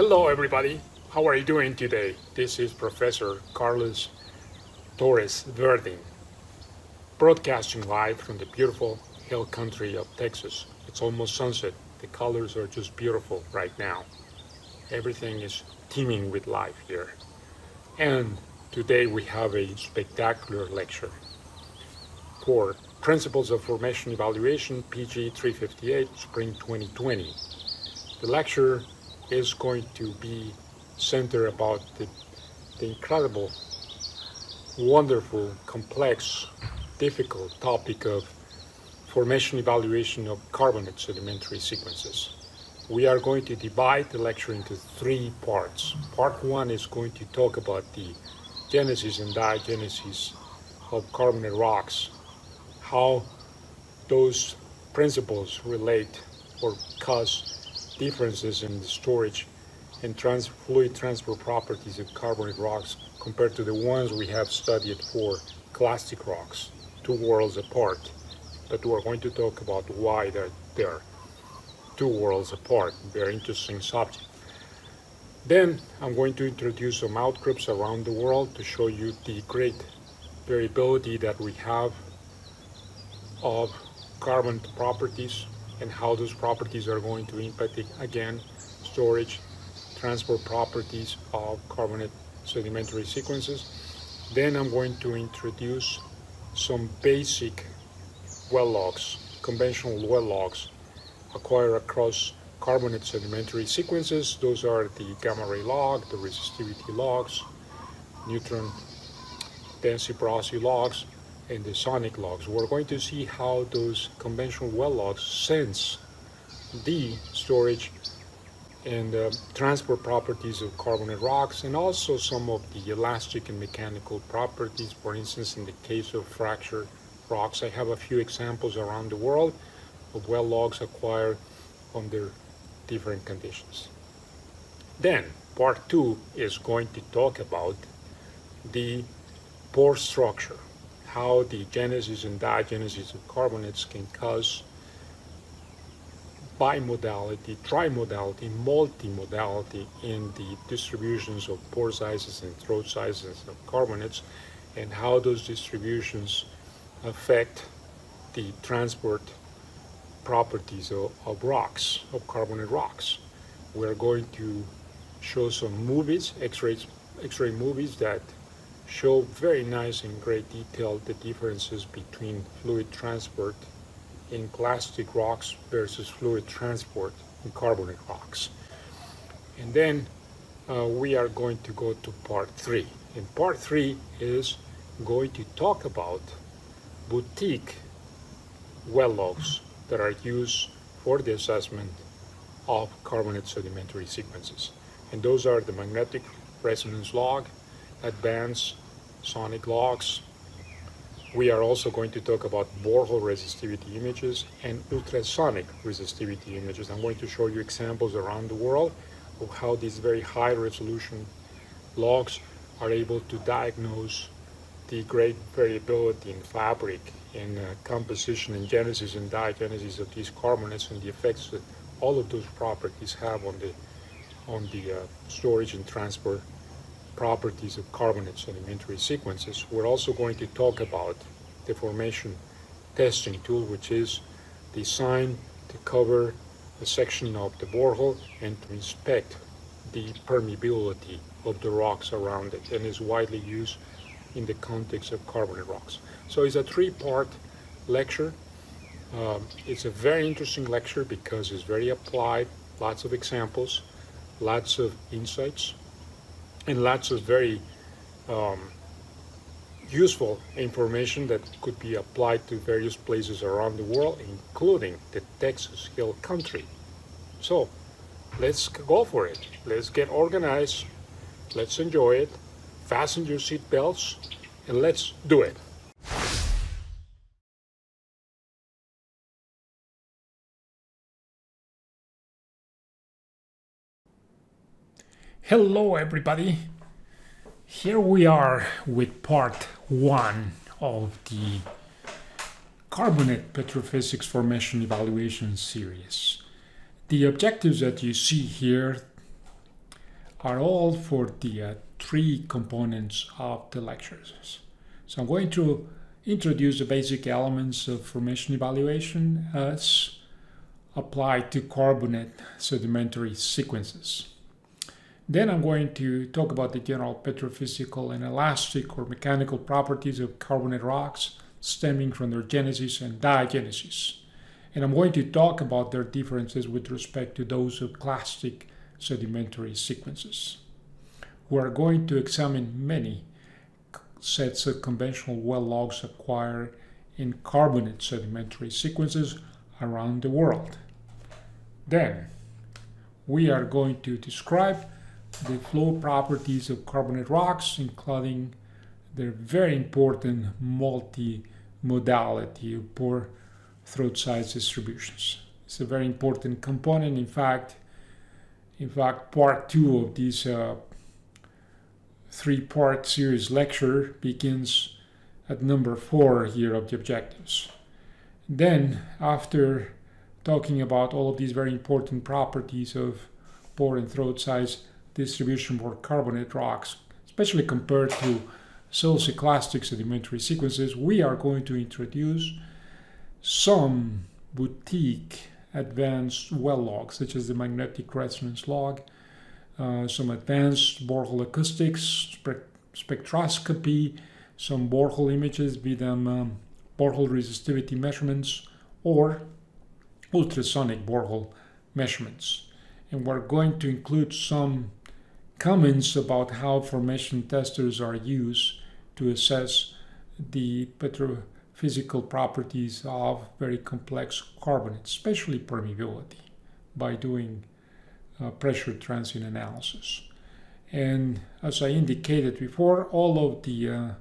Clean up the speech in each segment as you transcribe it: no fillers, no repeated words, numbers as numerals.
Hello everybody, how are you doing today? This is Professor Carlos Torres-Verdin, broadcasting live from the beautiful hill country of Texas. It's almost sunset. The colors are just beautiful right now. Everything is teeming with life here. And today we have a spectacular lecture for Principles of Formation Evaluation, PGE358, Spring 2020. The lecture is going to be centered about the incredible, wonderful, complex, difficult topic of formation evaluation of carbonate sedimentary sequences. We are going to divide the lecture into three parts. Part one is going to talk about the genesis and diagenesis of carbonate rocks, how those principles relate or cause differences in the storage and fluid transfer properties of carbonate rocks compared to the ones we have studied for clastic rocks, 2 worlds apart. But we're going to talk about why they're 2 worlds apart. Very interesting subject. Then I'm going to introduce some outcrops around the world to show you the great variability that we have of carbonate properties and how those properties are going to impact, again, storage, transport properties of carbonate sedimentary sequences. Then I'm going to introduce some basic well logs, conventional well logs acquired across carbonate sedimentary sequences. Those are the gamma ray log, the resistivity logs, neutron density porosity logs, and the sonic logs. We're going to see how those conventional well logs sense the storage and transport properties of carbonate rocks, and also some of the elastic and mechanical properties. For instance, in the case of fractured rocks, I have a few examples around the world of well logs acquired under different conditions. Then part two is going to talk about the pore structure, how the genesis and diagenesis of carbonates can cause bimodality, trimodality, multimodality in the distributions of pore sizes and throat sizes of carbonates, and how those distributions affect the transport properties of rocks, of carbonate rocks. We're going to show some movies, X-ray movies that show very nice and great detail the differences between fluid transport in clastic rocks versus fluid transport in carbonate rocks. And then we are going to go to part three. And part three is going to talk about boutique well logs that are used for the assessment of carbonate sedimentary sequences. And those are the magnetic resonance log, advanced sonic logs. We are also going to talk about borehole resistivity images and ultrasonic resistivity images. I'm going to show you examples around the world of how these very high resolution logs are able to diagnose the great variability in fabric, in composition and genesis and diagenesis of these carbonates, and the effects that all of those properties have on the storage and transport properties of carbonate sedimentary sequences. We're also going to talk about the formation testing tool, which is designed to cover a section of the borehole and to inspect the permeability of the rocks around it, and is widely used in the context of carbonate rocks. So it's a three-part lecture. It's a very interesting lecture because it's very applied, lots of examples, lots of insights, and lots of very useful information that could be applied to various places around the world, including the Texas Hill Country. So let's go for it. Let's get organized. Let's enjoy it. Fasten your seat belts and let's do it. Hello everybody. Here we are with part one of the Carbonate Petrophysics Formation Evaluation series. The objectives that you see here are all for the three components of the lectures. So I'm going to introduce the basic elements of formation evaluation as applied to carbonate sedimentary sequences. Then I'm going to talk about the general petrophysical and elastic or mechanical properties of carbonate rocks stemming from their genesis and diagenesis. And I'm going to talk about their differences with respect to those of clastic sedimentary sequences. We are going to examine many sets of conventional well logs acquired in carbonate sedimentary sequences around the world. Then we are going to describe the flow properties of carbonate rocks, including their very important multi-modality of pore throat size distributions. It's a very important component. In fact, part 2 of this three-part series lecture begins at number 4 here of the objectives. Then, after talking about all of these very important properties of pore and throat size distribution for carbonate rocks, especially compared to clastic sedimentary sequences, we are going to introduce some boutique advanced well logs, such as the magnetic resonance log, some advanced borehole acoustics, spectroscopy, some borehole images, be them borehole resistivity measurements or ultrasonic borehole measurements. And we're going to include some comments about how formation testers are used to assess the petrophysical properties of very complex carbonates, especially permeability, by doing pressure transient analysis. And as I indicated before, all of the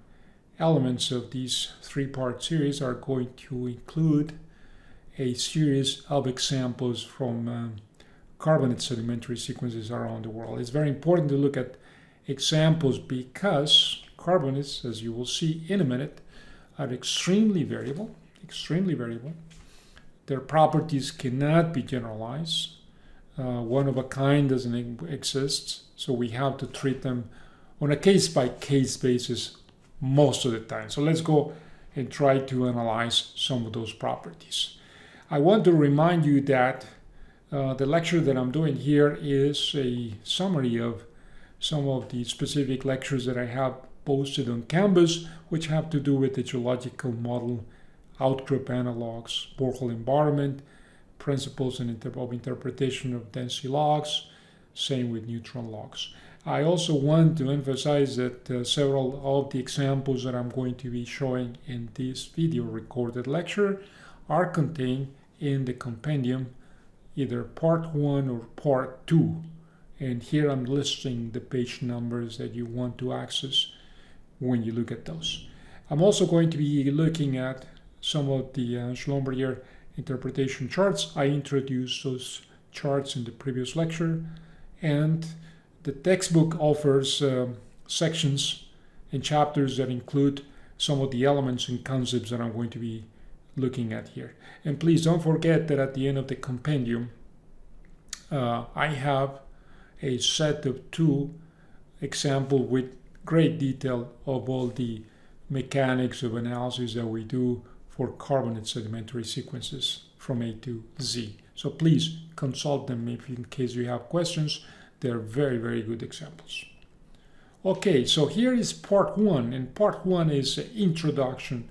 elements of this three-part series are going to include a series of examples from carbonate sedimentary sequences around the world. It's very important to look at examples because carbonates, as you will see in a minute, are extremely variable. Their properties cannot be generalized. One of a kind doesn't exist, so we have to treat them on a case-by-case basis most of the time. So let's go and try to analyze some of those properties. I want to remind you that the lecture that I'm doing here is a summary of some of the specific lectures that I have posted on Canvas, which have to do with the geological model, outcrop analogs, borehole environment, principles and of interpretation of density logs, same with neutron logs. I also want to emphasize that several of the examples that I'm going to be showing in this video recorded lecture are contained in the compendium, either part 1 or part 2. And here I'm listing the page numbers that you want to access when you look at those. I'm also going to be looking at some of the Schlumberger interpretation charts. I introduced those charts in the previous lecture, and the textbook offers sections and chapters that include some of the elements and concepts that I'm going to be looking at here. And please don't forget that at the end of the compendium, I have a set of 2 examples with great detail of all the mechanics of analysis that we do for carbonate sedimentary sequences from A to Z. So please consult them if in case you have questions. They're very, very good examples. Okay, so here is part 1, and part 1 is an introduction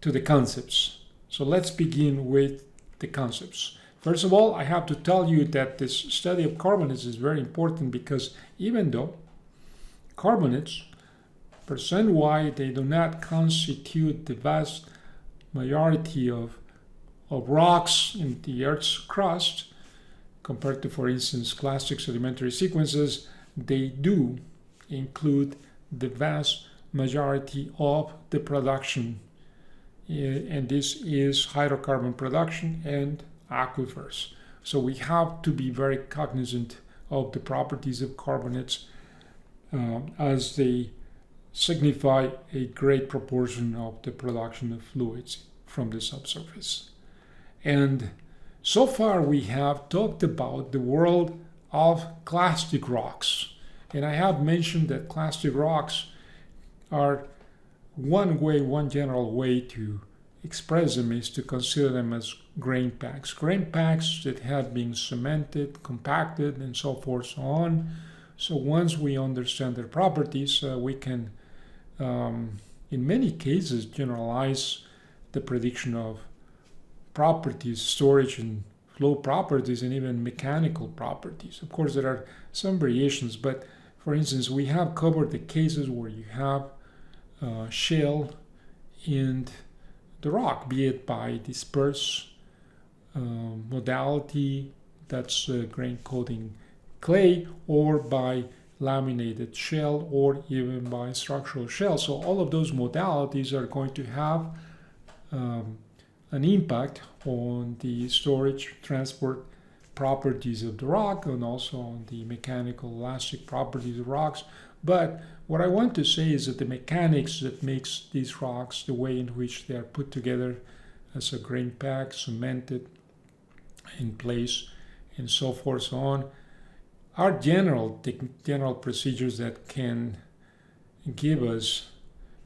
to the concepts. So let's begin with the concepts. First of all, I have to tell you that this study of carbonates is very important because even though carbonates, percent-wise, they do not constitute the vast majority of rocks in the Earth's crust, compared to, for instance, clastic sedimentary sequences, they do include the vast majority of the production, and this is hydrocarbon production and aquifers. So we have to be very cognizant of the properties of carbonates as they signify a great proportion of the production of fluids from the subsurface. And so far we have talked about the world of clastic rocks. And I have mentioned that clastic rocks are one general way to express them is to consider them as grain packs. Grain packs that have been cemented, compacted, and so forth, so on. So once we understand their properties, we can, in many cases, generalize the prediction of properties, storage and flow properties, and even mechanical properties. Of course, there are some variations, but for instance, we have covered the cases where you have shale in the rock, be it by disperse modality, that's grain coating clay, or by laminated shell, or even by structural shell. So all of those modalities are going to have an impact on the storage, transport properties of the rock, and also on the mechanical elastic properties of rocks. But what I want to say is that the mechanics that makes these rocks, the way in which they are put together as a grain pack, cemented in place, and so forth, so on, are general procedures that can give us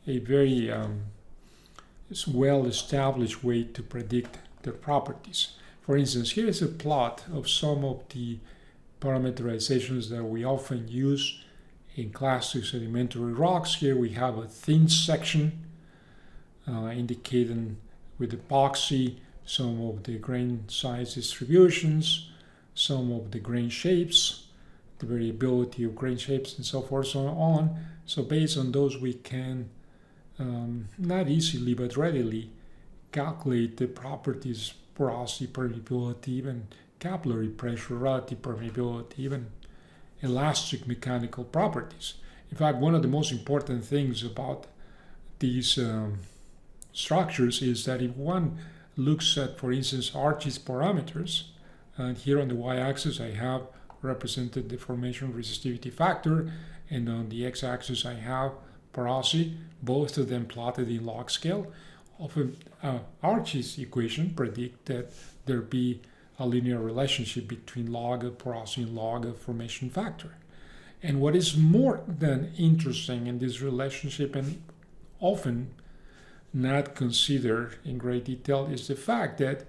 a very well-established way to predict their properties. For instance, here is a plot of some of the parameterizations that we often use in clastic sedimentary rocks. Here we have a thin section indicating with epoxy some of the grain size distributions, some of the grain shapes, the variability of grain shapes, and so forth, so on. So based on those, we can not easily but readily calculate the properties, porosity, permeability, even capillary pressure, relative permeability, even elastic mechanical properties. In fact, one of the most important things about these structures is that if one looks at, for instance, Archie's parameters, and here on the y-axis I have represented the formation resistivity factor, and on the x-axis I have porosity, both of them plotted in log scale. Often Archie's equation predict that there be a linear relationship between log of porosity and log of formation factor. And what is more than interesting in this relationship, and often not considered in great detail, is the fact that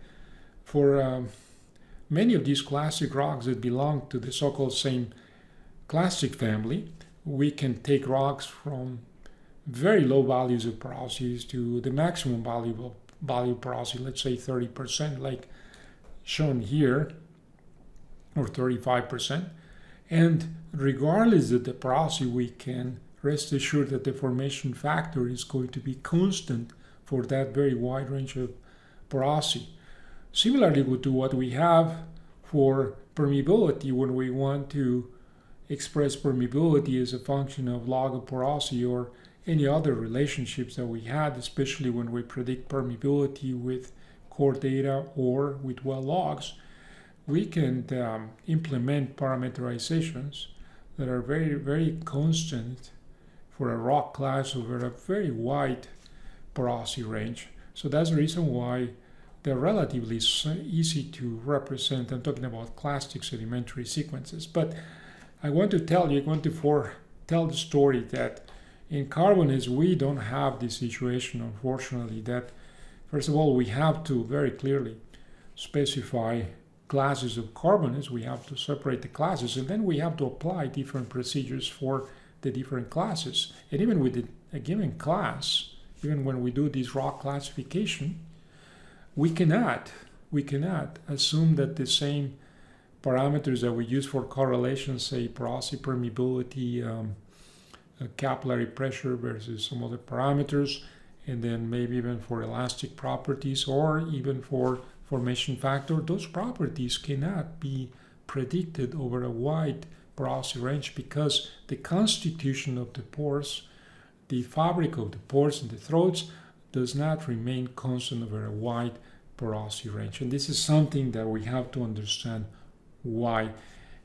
for many of these clastic rocks that belong to the so-called same clastic family, we can take rocks from very low values of porosity to the maximum value of porosity, let's say 30%, like shown here, or 35%. And regardless of the porosity, we can rest assured that the formation factor is going to be constant for that very wide range of porosity. Similarly to what we have for permeability, when we want to express permeability as a function of log of porosity or any other relationships that we had, especially when we predict permeability with core data or with well logs, we can implement parameterizations that are very, very constant for a rock class over a very wide porosity range. So that's the reason why they're relatively easy to represent. I'm talking about clastic sedimentary sequences. But I want to tell you, tell the story that in carbonates, we don't have this situation, unfortunately, that first of all, we have to very clearly specify classes of carbonates. We have to separate the classes, and then we have to apply different procedures for the different classes. And even with a given class, even when we do this rock classification, we cannot assume that the same parameters that we use for correlation, say porosity, permeability, capillary pressure versus some other parameters, and then maybe even for elastic properties or even for formation factor, those properties cannot be predicted over a wide porosity range because the constitution of the pores, the fabric of the pores and the throats, does not remain constant over a wide porosity range. And this is something that we have to understand why.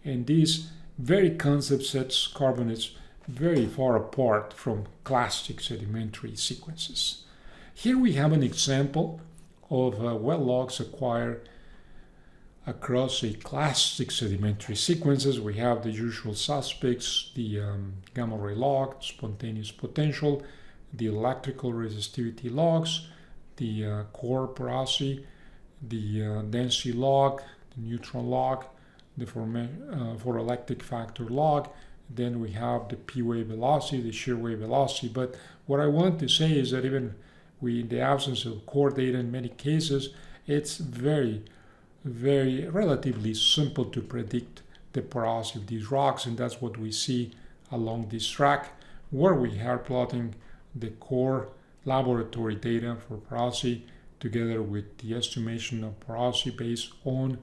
And this very concept sets carbonates very far apart from clastic sedimentary sequences. Here we have an example of well logs acquired across a clastic sedimentary sequences. We have the usual suspects, the gamma ray log, spontaneous potential, the electrical resistivity logs, the core porosity, the density log, the neutron log, the photoelectric factor log. Then we have the P wave velocity, the shear wave velocity. But what I want to say is that even in the absence of core data in many cases, it's very relatively simple to predict the porosity of these rocks, and that's what we see along this track, where we are plotting the core laboratory data for porosity together with the estimation of porosity based on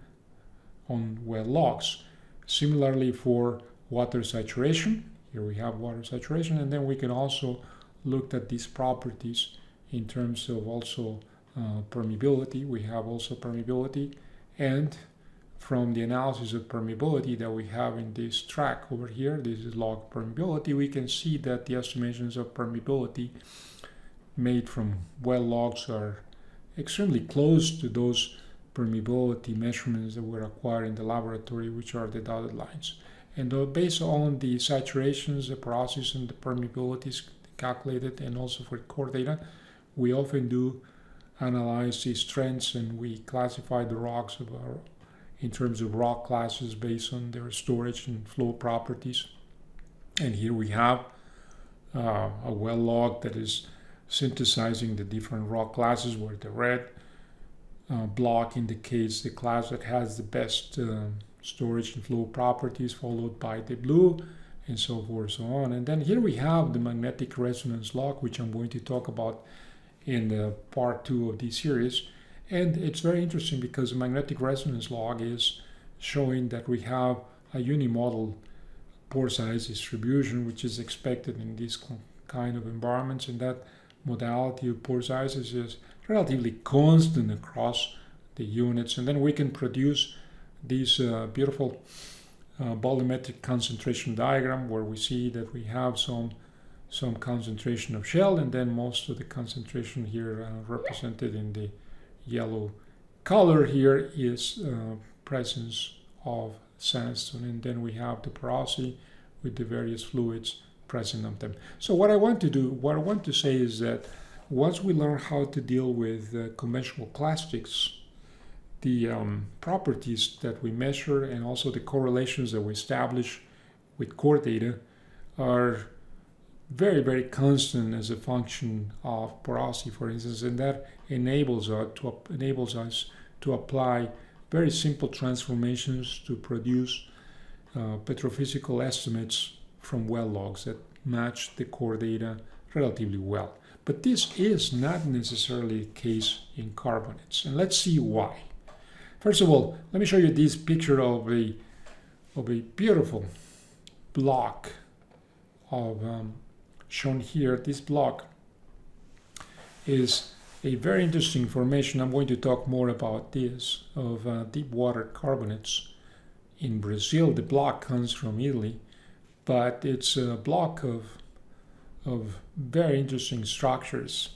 well logs. Similarly for water saturation, here we have water saturation, and then we can also look at these properties in terms of also permeability. We have also permeability, and from the analysis of permeability that we have in this track over here, this is log permeability, we can see that the estimations of permeability made from well logs are extremely close to those permeability measurements that were acquired in the laboratory, which are the dotted lines. And based on the saturations, the porosities, and the permeabilities calculated, and also for core data, we often do analyze these trends, and we classify the rocks in terms of rock classes based on their storage and flow properties. And here we have a well log that is synthesizing the different rock classes, where the red block indicates the class that has the best storage and flow properties, followed by the blue, and so forth, so on. And then here we have the magnetic resonance log, which I'm going to talk about in the part 2 of this series. And it's very interesting because the magnetic resonance log is showing that we have a unimodal pore size distribution, which is expected in these kind of environments, and that modality of pore sizes is relatively constant across the units. And then we can produce this beautiful volumetric concentration diagram, where we see that we have some concentration of shell, and then most of the concentration here represented in the yellow color here is presence of sandstone, and then we have the porosity with the various fluids present on them. So what I want to say is that once we learn how to deal with conventional clastics, the properties that we measure and also the correlations that we establish with core data are very constant as a function of porosity, for instance, and that enables us to apply very simple transformations to produce petrophysical estimates from well logs that match the core data relatively well. But this is not necessarily the case in carbonates, and let's see why. First of all, let me show you this picture of a beautiful block of shown here. This block is a very interesting formation. I'm going to talk more about this, of deep water carbonates in Brazil. The block comes from Italy, but it's a block of very interesting structures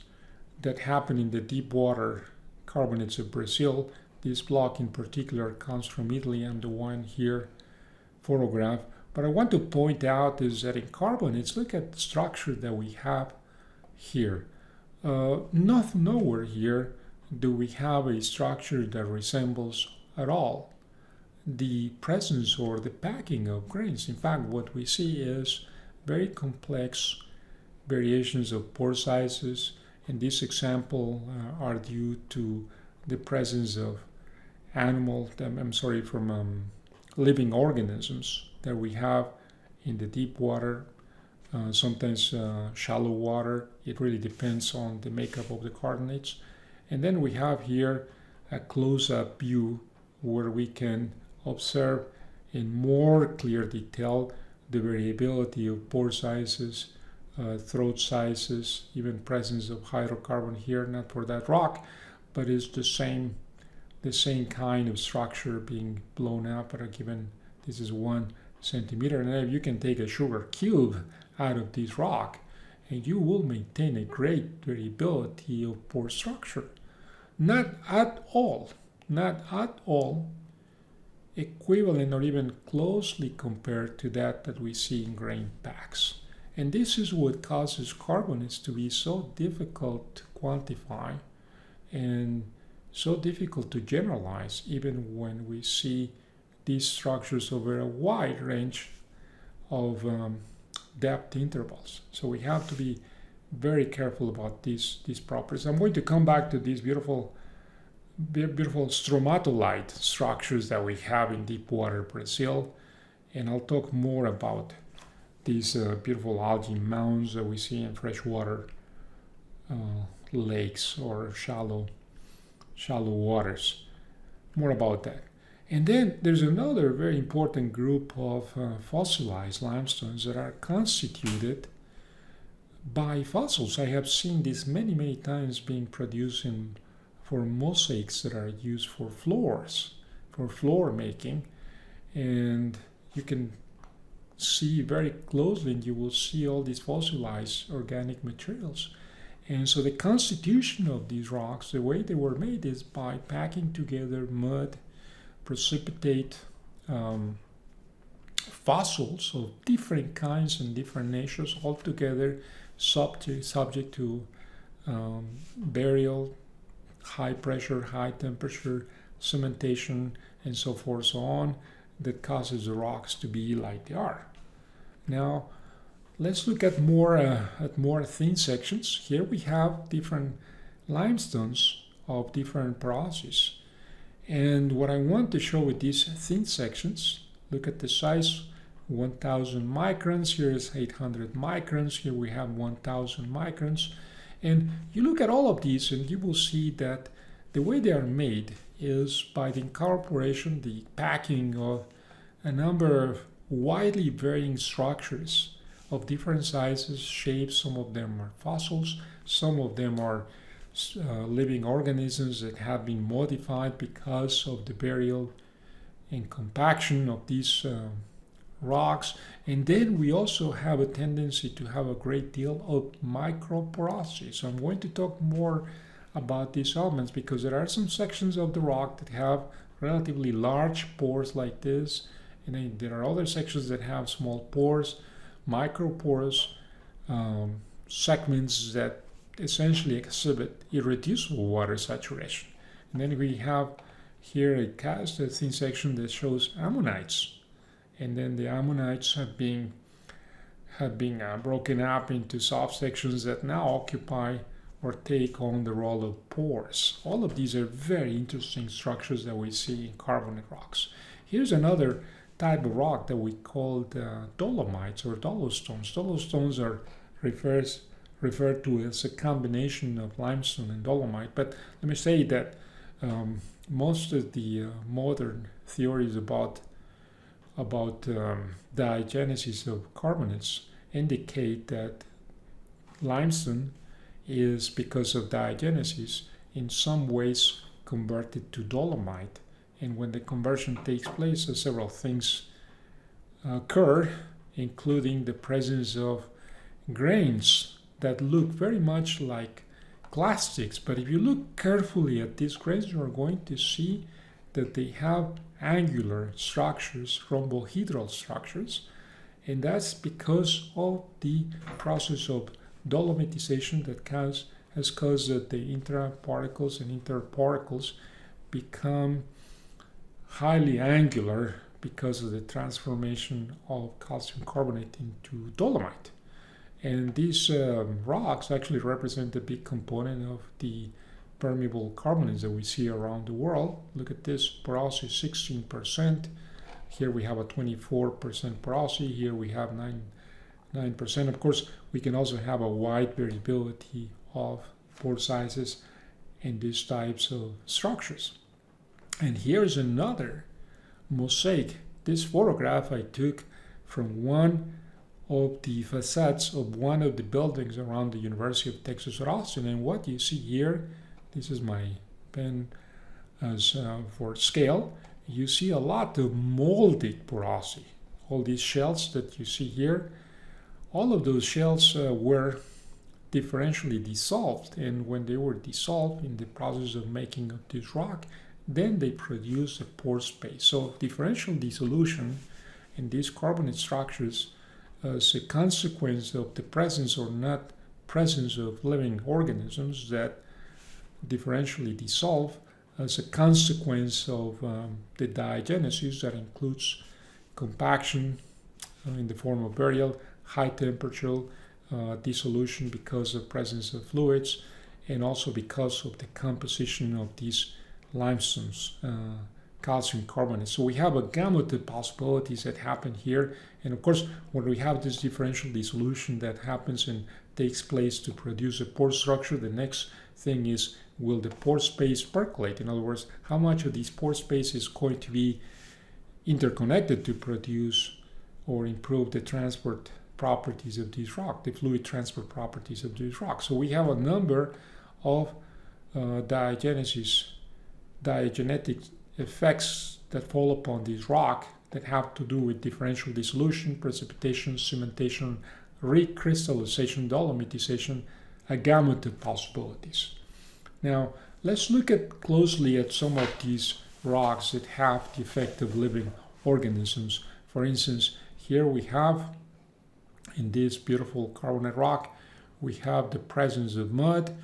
that happen in the deep water carbonates of Brazil. This block in particular comes from Italy, and the one here photographed. But I want to point out is that in carbonates, look at the structure that we have here. Nowhere here do we have a structure that resembles at all the presence or the packing of grains. In fact, what we see is very complex variations of pore sizes. In this example, are due to the presence of living organisms that we have in the deep water, sometimes shallow water. It really depends on the makeup of the carbonates. And then we have here a close-up view where we can observe in more clear detail the variability of pore sizes, throat sizes, even presence of hydrocarbon here, not for that rock, but it's the same kind of structure being blown up at a given, this is 1 centimeter. And if you can take a sugar cube out of this rock, and you will maintain a great variability of pore structure. Not at all equivalent or even closely compared to that we see in grain packs. And this is what causes carbonates to be so difficult to quantify and so difficult to generalize, even when we see these structures over a wide range of depth intervals. So we have to be very careful about these properties. I'm going to come back to these beautiful stromatolite structures that we have in deep water Brazil, and I'll talk more about these beautiful algae mounds that we see in freshwater lakes or shallow waters. More about that. And then there's another very important group of fossilized limestones that are constituted by fossils. I have seen this many times being produced for mosaics that are used for floors, for floor making. And you can see very closely, and you will see all these fossilized organic materials. And so the constitution of these rocks, the way they were made, is by packing together mud, precipitate fossils of different kinds and different natures, all together, subject to burial, high pressure, high temperature, cementation, and so forth, so on, that causes the rocks to be like they are. Now, let's look at more thin sections. Here we have different limestones of different porosities. And what I want to show with these thin sections, look at the size, 1,000 microns. Here is 800 microns. Here we have 1,000 microns. And you look at all of these and you will see that the way they are made is by the incorporation, the packing of a number of widely varying structures of different sizes, shapes. Some of them are fossils, some of them are living organisms that have been modified because of the burial and compaction of these rocks. And then we also have a tendency to have a great deal of microporosity. So I'm going to talk more about these elements because there are some sections of the rock that have relatively large pores like this, and then there are other sections that have small pores, micropores, segments that essentially exhibit irreducible water saturation. And then we have here a thin section that shows ammonites, and then the ammonites have been broken up into soft sections that now occupy or take on the role of pores. All of these are very interesting structures that we see in carbonate rocks. Here's another type of rock that we call dolomites or dolostones. Dolostones are referred to as a combination of limestone and dolomite. But let me say that most of the modern theories about diagenesis of carbonates indicate that limestone is, because of diagenesis, in some ways converted to dolomite. And when the conversion takes place, several things occur, including the presence of grains that look very much like clastics. But if you look carefully at these grains, you are going to see that they have angular structures, rhombohedral structures, and that's because of the process of dolomitization that has caused that the intraparticles and interparticles become highly angular because of the transformation of calcium carbonate into dolomite. And these rocks actually represent a big component of the permeable carbonates that we see around the world. Look at this, porosity 16%. Here we have a 24% porosity. Here we have 9%. Of course, we can also have a wide variability of pore sizes in these types of structures. And here's another mosaic. This photograph I took from one of the facades of one of the buildings around the University of Texas at Austin. And what you see here, this is my pen as for scale, you see a lot of molded porosity. All these shells that you see here, all of those shells were differentially dissolved, and when they were dissolved in the process of making of this rock, then they produce a pore space. So differential dissolution in these carbonate structures as a consequence of the presence or not presence of living organisms that differentially dissolve as a consequence of the diagenesis that includes compaction in the form of burial, high temperature dissolution because of presence of fluids, and also because of the composition of these limestones, calcium carbonate. So we have a gamut of possibilities that happen here. And of course, when we have this differential dissolution that happens and takes place to produce a pore structure, the next thing is, will the pore space percolate? In other words, how much of this pore space is going to be interconnected to produce or improve the transport properties of this rock, the fluid transport properties of this rock. So we have a number of diagenetic effects that fall upon this rock that have to do with differential dissolution, precipitation, cementation, recrystallization, dolomitization, a gamut of possibilities. Now, let's look closely at some of these rocks that have the effect of living organisms. For instance, here we have, in this beautiful carbonate rock, we have the presence of mud,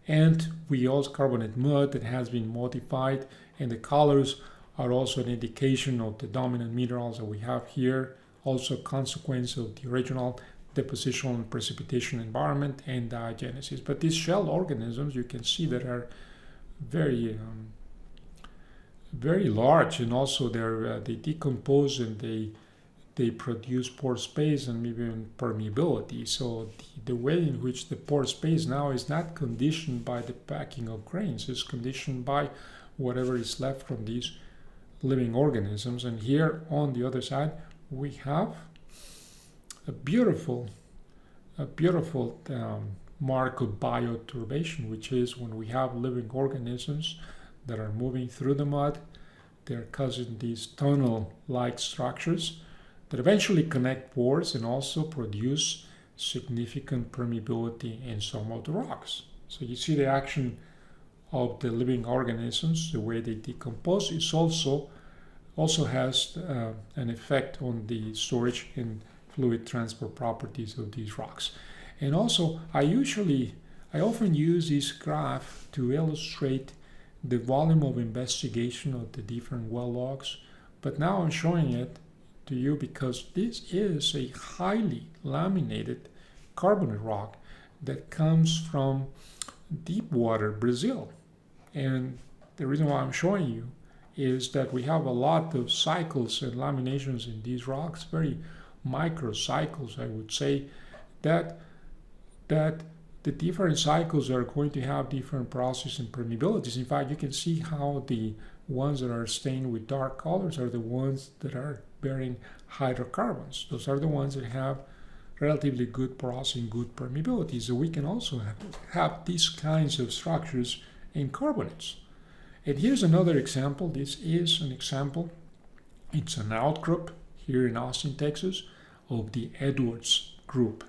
and we also carbonate mud that has been modified, and the colors are also an indication of the dominant minerals that we have here, also a consequence of the original deposition and precipitation environment and diagenesis. But these shell organisms, you can see that are very large, and also they decompose and they produce pore space and even permeability. So the way in which the pore space now is not conditioned by the packing of grains, it's conditioned by whatever is left from these living organisms. And here on the other side, we have a beautiful mark of bioturbation, which is when we have living organisms that are moving through the mud, they're causing these tunnel-like structures that eventually connect pores and also produce significant permeability in some of the rocks. So you see the action of the living organisms, the way they decompose, is also has an effect on the storage and fluid transport properties of these rocks. And also, I often use this graph to illustrate the volume of investigation of the different well logs, but now I'm showing it to you because this is a highly laminated carbonate rock that comes from deep water Brazil. And the reason why I'm showing you is that we have a lot of cycles and laminations in these rocks, very micro cycles, I would say, that the different cycles are going to have different process and permeabilities. In fact, you can see how the ones that are stained with dark colors are the ones that are bearing hydrocarbons. Those are the ones that have relatively good porosity and good permeability. So we can also have these kinds of structures in carbonates. And here's another example. This is an example. It's an outcrop here in Austin, Texas, of the Edwards group.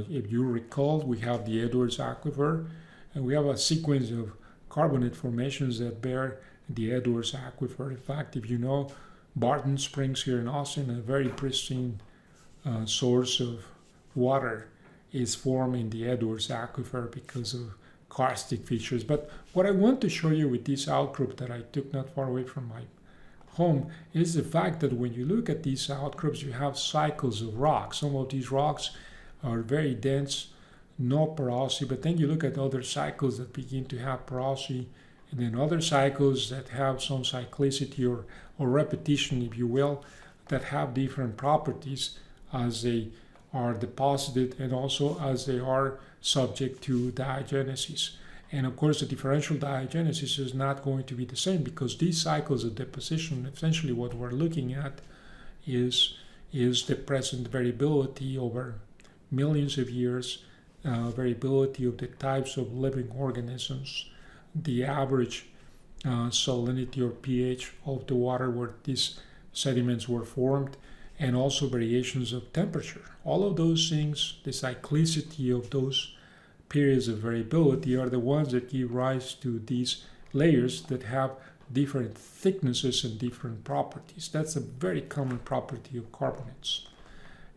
If you recall, we have the Edwards aquifer, and we have a sequence of carbonate formations that bear the Edwards aquifer. In fact, if you know, Barton Springs here in Austin, a very pristine source of water is formed in the Edwards aquifer because of karstic features. But what I want to show you with this outcrop that I took not far away from my home is the fact that when you look at these outcrops, you have cycles of rocks. Some of these rocks are very dense, no porosity, but then you look at other cycles that begin to have porosity, and then other cycles that have some cyclicity or repetition, if you will, that have different properties as they are deposited and also as they are subject to diagenesis. And of course, the differential diagenesis is not going to be the same because these cycles of deposition, essentially what we're looking at is the present variability over millions of years, variability of the types of living organisms, the average salinity or pH of the water where these sediments were formed, and also variations of temperature. All of those things, the cyclicity of those periods of variability are the ones that give rise to these layers that have different thicknesses and different properties. That's a very common property of carbonates.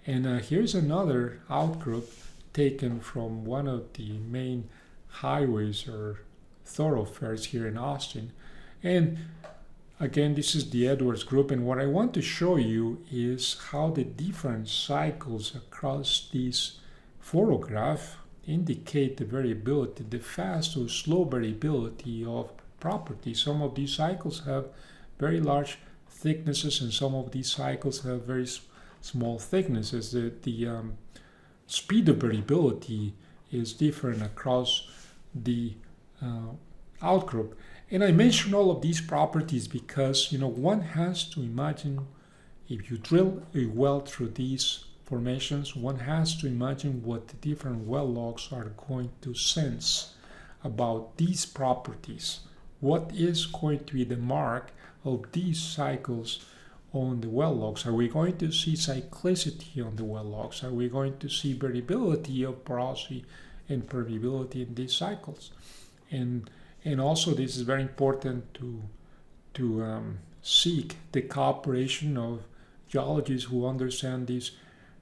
And here's another outcrop taken from one of the main highways or thoroughfares here in Austin. And again, this is the Edwards group, and what I want to show you is how the different cycles across this photograph indicate the variability, the fast or slow variability of properties. Some of these cycles have very large thicknesses, and some of these cycles have very small thicknesses. The speed of variability is different across the outcrop. And I mention all of these properties because, one has to imagine, if you drill a well through these formations, one has to imagine what the different well logs are going to sense about these properties. What is going to be the mark of these cycles on the well logs? Are we going to see cyclicity on the well logs? Are we going to see variability of porosity and permeability in these cycles? And also, this is very important to seek the cooperation of geologists who understand these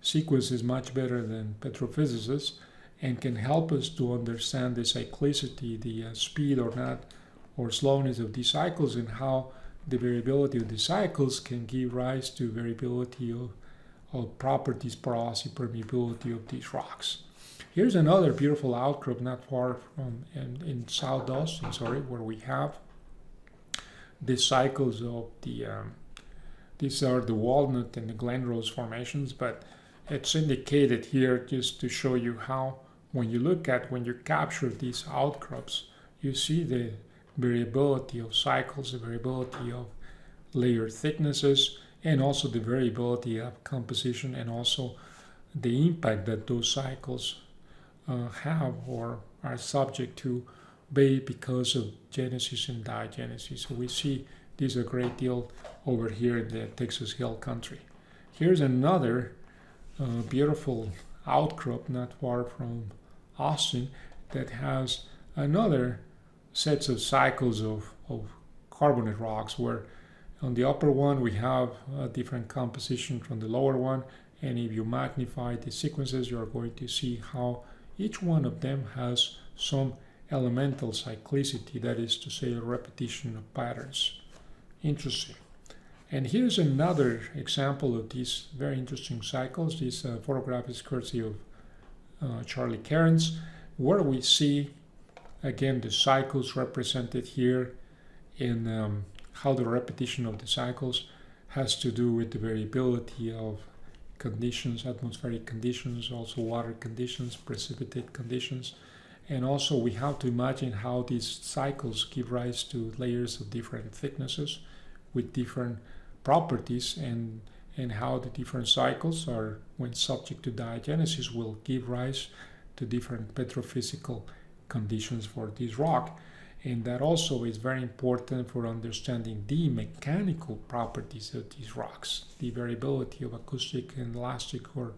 sequences much better than petrophysicists and can help us to understand the cyclicity, the speed or slowness of these cycles, and how the variability of the cycles can give rise to variability of properties, porosity, permeability of these rocks. Here's another beautiful outcrop not far from in South Austin, where we have the cycles of these are the Walnut and the Glen Rose formations, but it's indicated here just to show you how when you capture these outcrops, you see the variability of cycles, the variability of layer thicknesses, and also the variability of composition, and also the impact that those cycles have or are subject to because of genesis and diagenesis. So we see this a great deal over here in the Texas Hill Country. Here's another beautiful outcrop not far from Austin that has another sets of cycles of carbonate rocks, where on the upper one we have a different composition from the lower one, and if you magnify the sequences, you're going to see how each one of them has some elemental cyclicity, that is to say, a repetition of patterns. Interesting. And here's another example of these very interesting cycles. This photograph is courtesy of Charlie Cairns, where we see again the cycles represented here in how the repetition of the cycles has to do with the variability of conditions, atmospheric conditions, also water conditions, precipitate conditions. And also we have to imagine how these cycles give rise to layers of different thicknesses with different properties, and how the different cycles are, when subject to diagenesis, will give rise to different petrophysical conditions for this rock. And that also is very important for understanding the mechanical properties of these rocks, the variability of acoustic and elastic or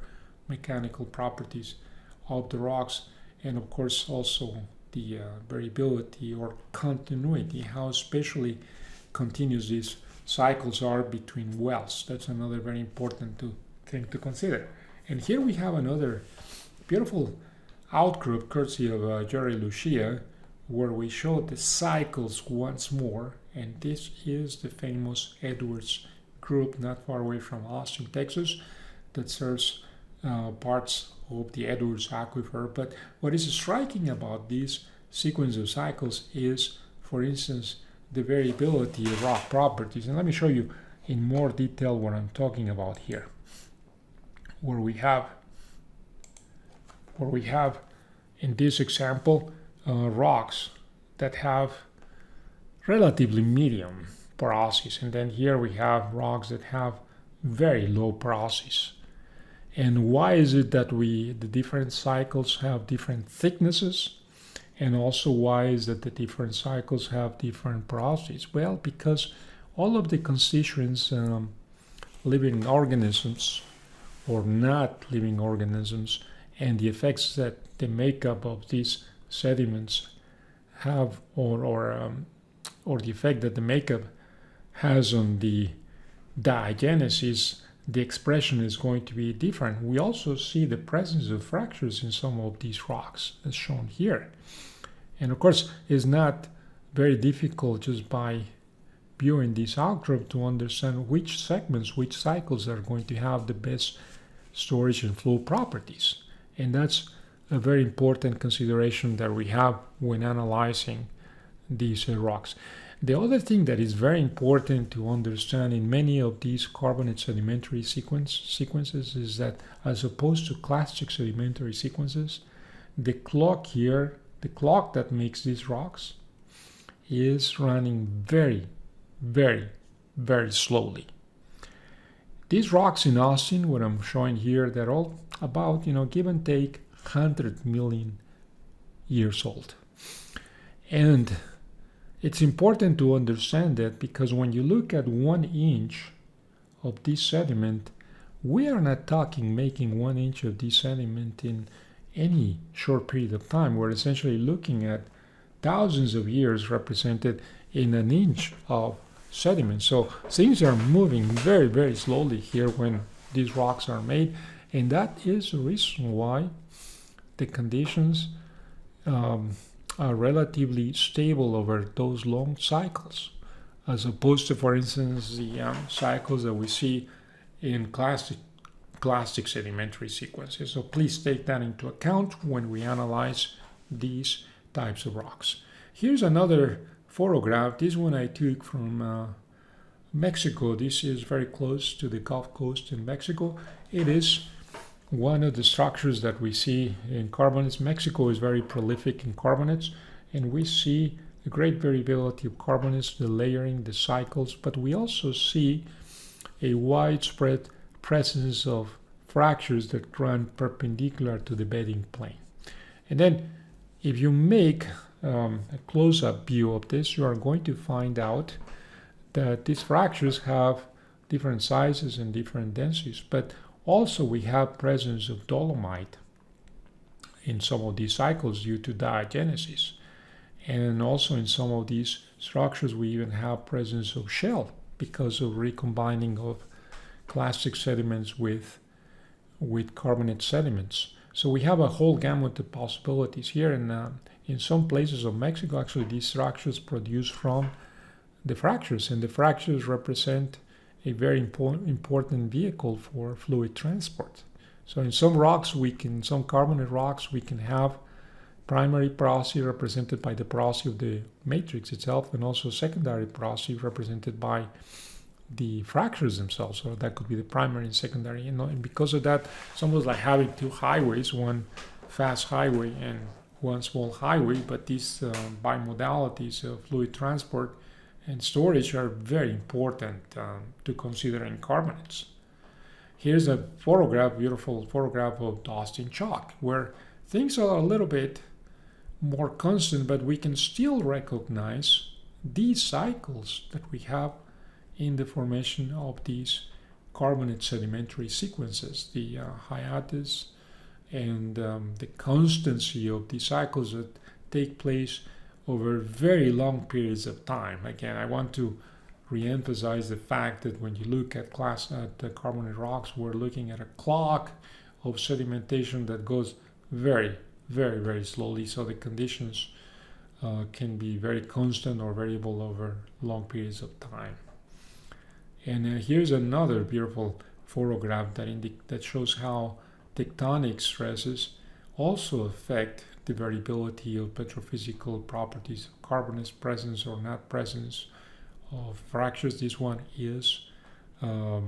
mechanical properties of the rocks, and of course also the variability or continuity, how especially continuous these cycles are between wells. That's another very important thing to consider. And here we have another beautiful outcrop courtesy of Jerry Lucia, where we show the cycles once more, and this is the famous Edwards group not far away from Austin, Texas, that serves parts of the Edwards aquifer. But what is striking about this sequence of cycles is, for instance, the variability of rock properties. And let me show you in more detail what I'm talking about here, where we have in this example rocks that have relatively medium porosities, and then here we have rocks that have very low porosities. And why is it that the different cycles have different thicknesses? And also, why is that the different cycles have different porosities? Well, because all of the constituents, living organisms or not living organisms, and the effects that the makeup of these sediments have or or the effect that the makeup has on the diagenesis, the expression is going to be different. We also see the presence of fractures in some of these rocks, as shown here. And of course, it's not very difficult just by viewing this outcrop to understand which segments, which cycles are going to have the best storage and flow properties. And that's a very important consideration that we have when analyzing these rocks. The other thing that is very important to understand in many of these carbonate sedimentary sequences is that, as opposed to clastic sedimentary sequences, the clock here, the clock that makes these rocks, is running very, very, very slowly. These rocks in Austin, what I'm showing here, they're all about, give and take 100 million years old. And it's important to understand that, because when you look at 1 inch of this sediment, we are not talking making 1 inch of this sediment in any short period of time. We're essentially looking at thousands of years represented in 1 inch of sediment. So things are moving very, very slowly here when these rocks are made, and that is the reason why the conditions are relatively stable over those long cycles, as opposed to, for instance, the cycles that we see in clastic sedimentary sequences. So please take that into account when we analyze these types of rocks. Here's another photograph. This one I took from Mexico. This is very close to the Gulf Coast in Mexico. It is one of the structures that we see in carbonates. Mexico is very prolific in carbonates, and we see a great variability of carbonates, the layering, the cycles, but we also see a widespread presence of fractures that run perpendicular to the bedding plane. And then if you make a close-up view of this, you are going to find out that these fractures have different sizes and different densities, but also we have presence of dolomite in some of these cycles due to diagenesis. And also in some of these structures we even have presence of shell because of recombining of clastic sediments with carbonate sediments. So we have a whole gamut of possibilities here, and in some places of Mexico actually these structures produce from the fractures, and the fractures represent a very important vehicle for fluid transport. So in some rocks, some carbonate rocks, we can have primary porosity represented by the porosity of the matrix itself, and also secondary porosity represented by the fractures themselves. So that could be the primary and secondary. And because of that, it's almost like having two highways, one fast highway and one small highway, but these bimodalities of fluid transport and storage are very important to consider in carbonates. Here's a beautiful photograph of Austin chalk, where things are a little bit more constant, but we can still recognize these cycles that we have in the formation of these carbonate sedimentary sequences, the hiatus and the constancy of these cycles that take place over very long periods of time. Again, I want to re-emphasize the fact that when you look at the carbonate rocks, we're looking at a clock of sedimentation that goes very, very, very slowly. So the conditions can be very constant or variable over long periods of time. And here's another beautiful photograph that shows how tectonic stresses also affect the variability of petrophysical properties of carbonates, presence or not presence of fractures. This one is a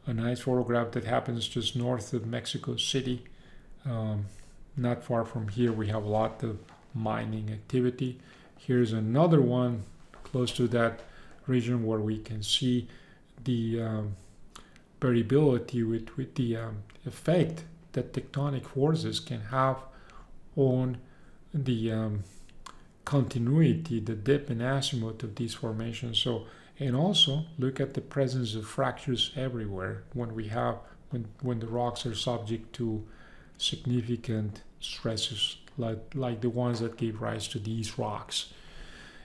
nice photograph that happens just north of Mexico City. Not far from here, we have a lot of mining activity. Here's another one close to that region where we can see the variability with the effect that tectonic forces can have on the continuity, the dip and azimuth of these formations. So, and also look at the presence of fractures everywhere when the rocks are subject to significant stresses like the ones that gave rise to these rocks.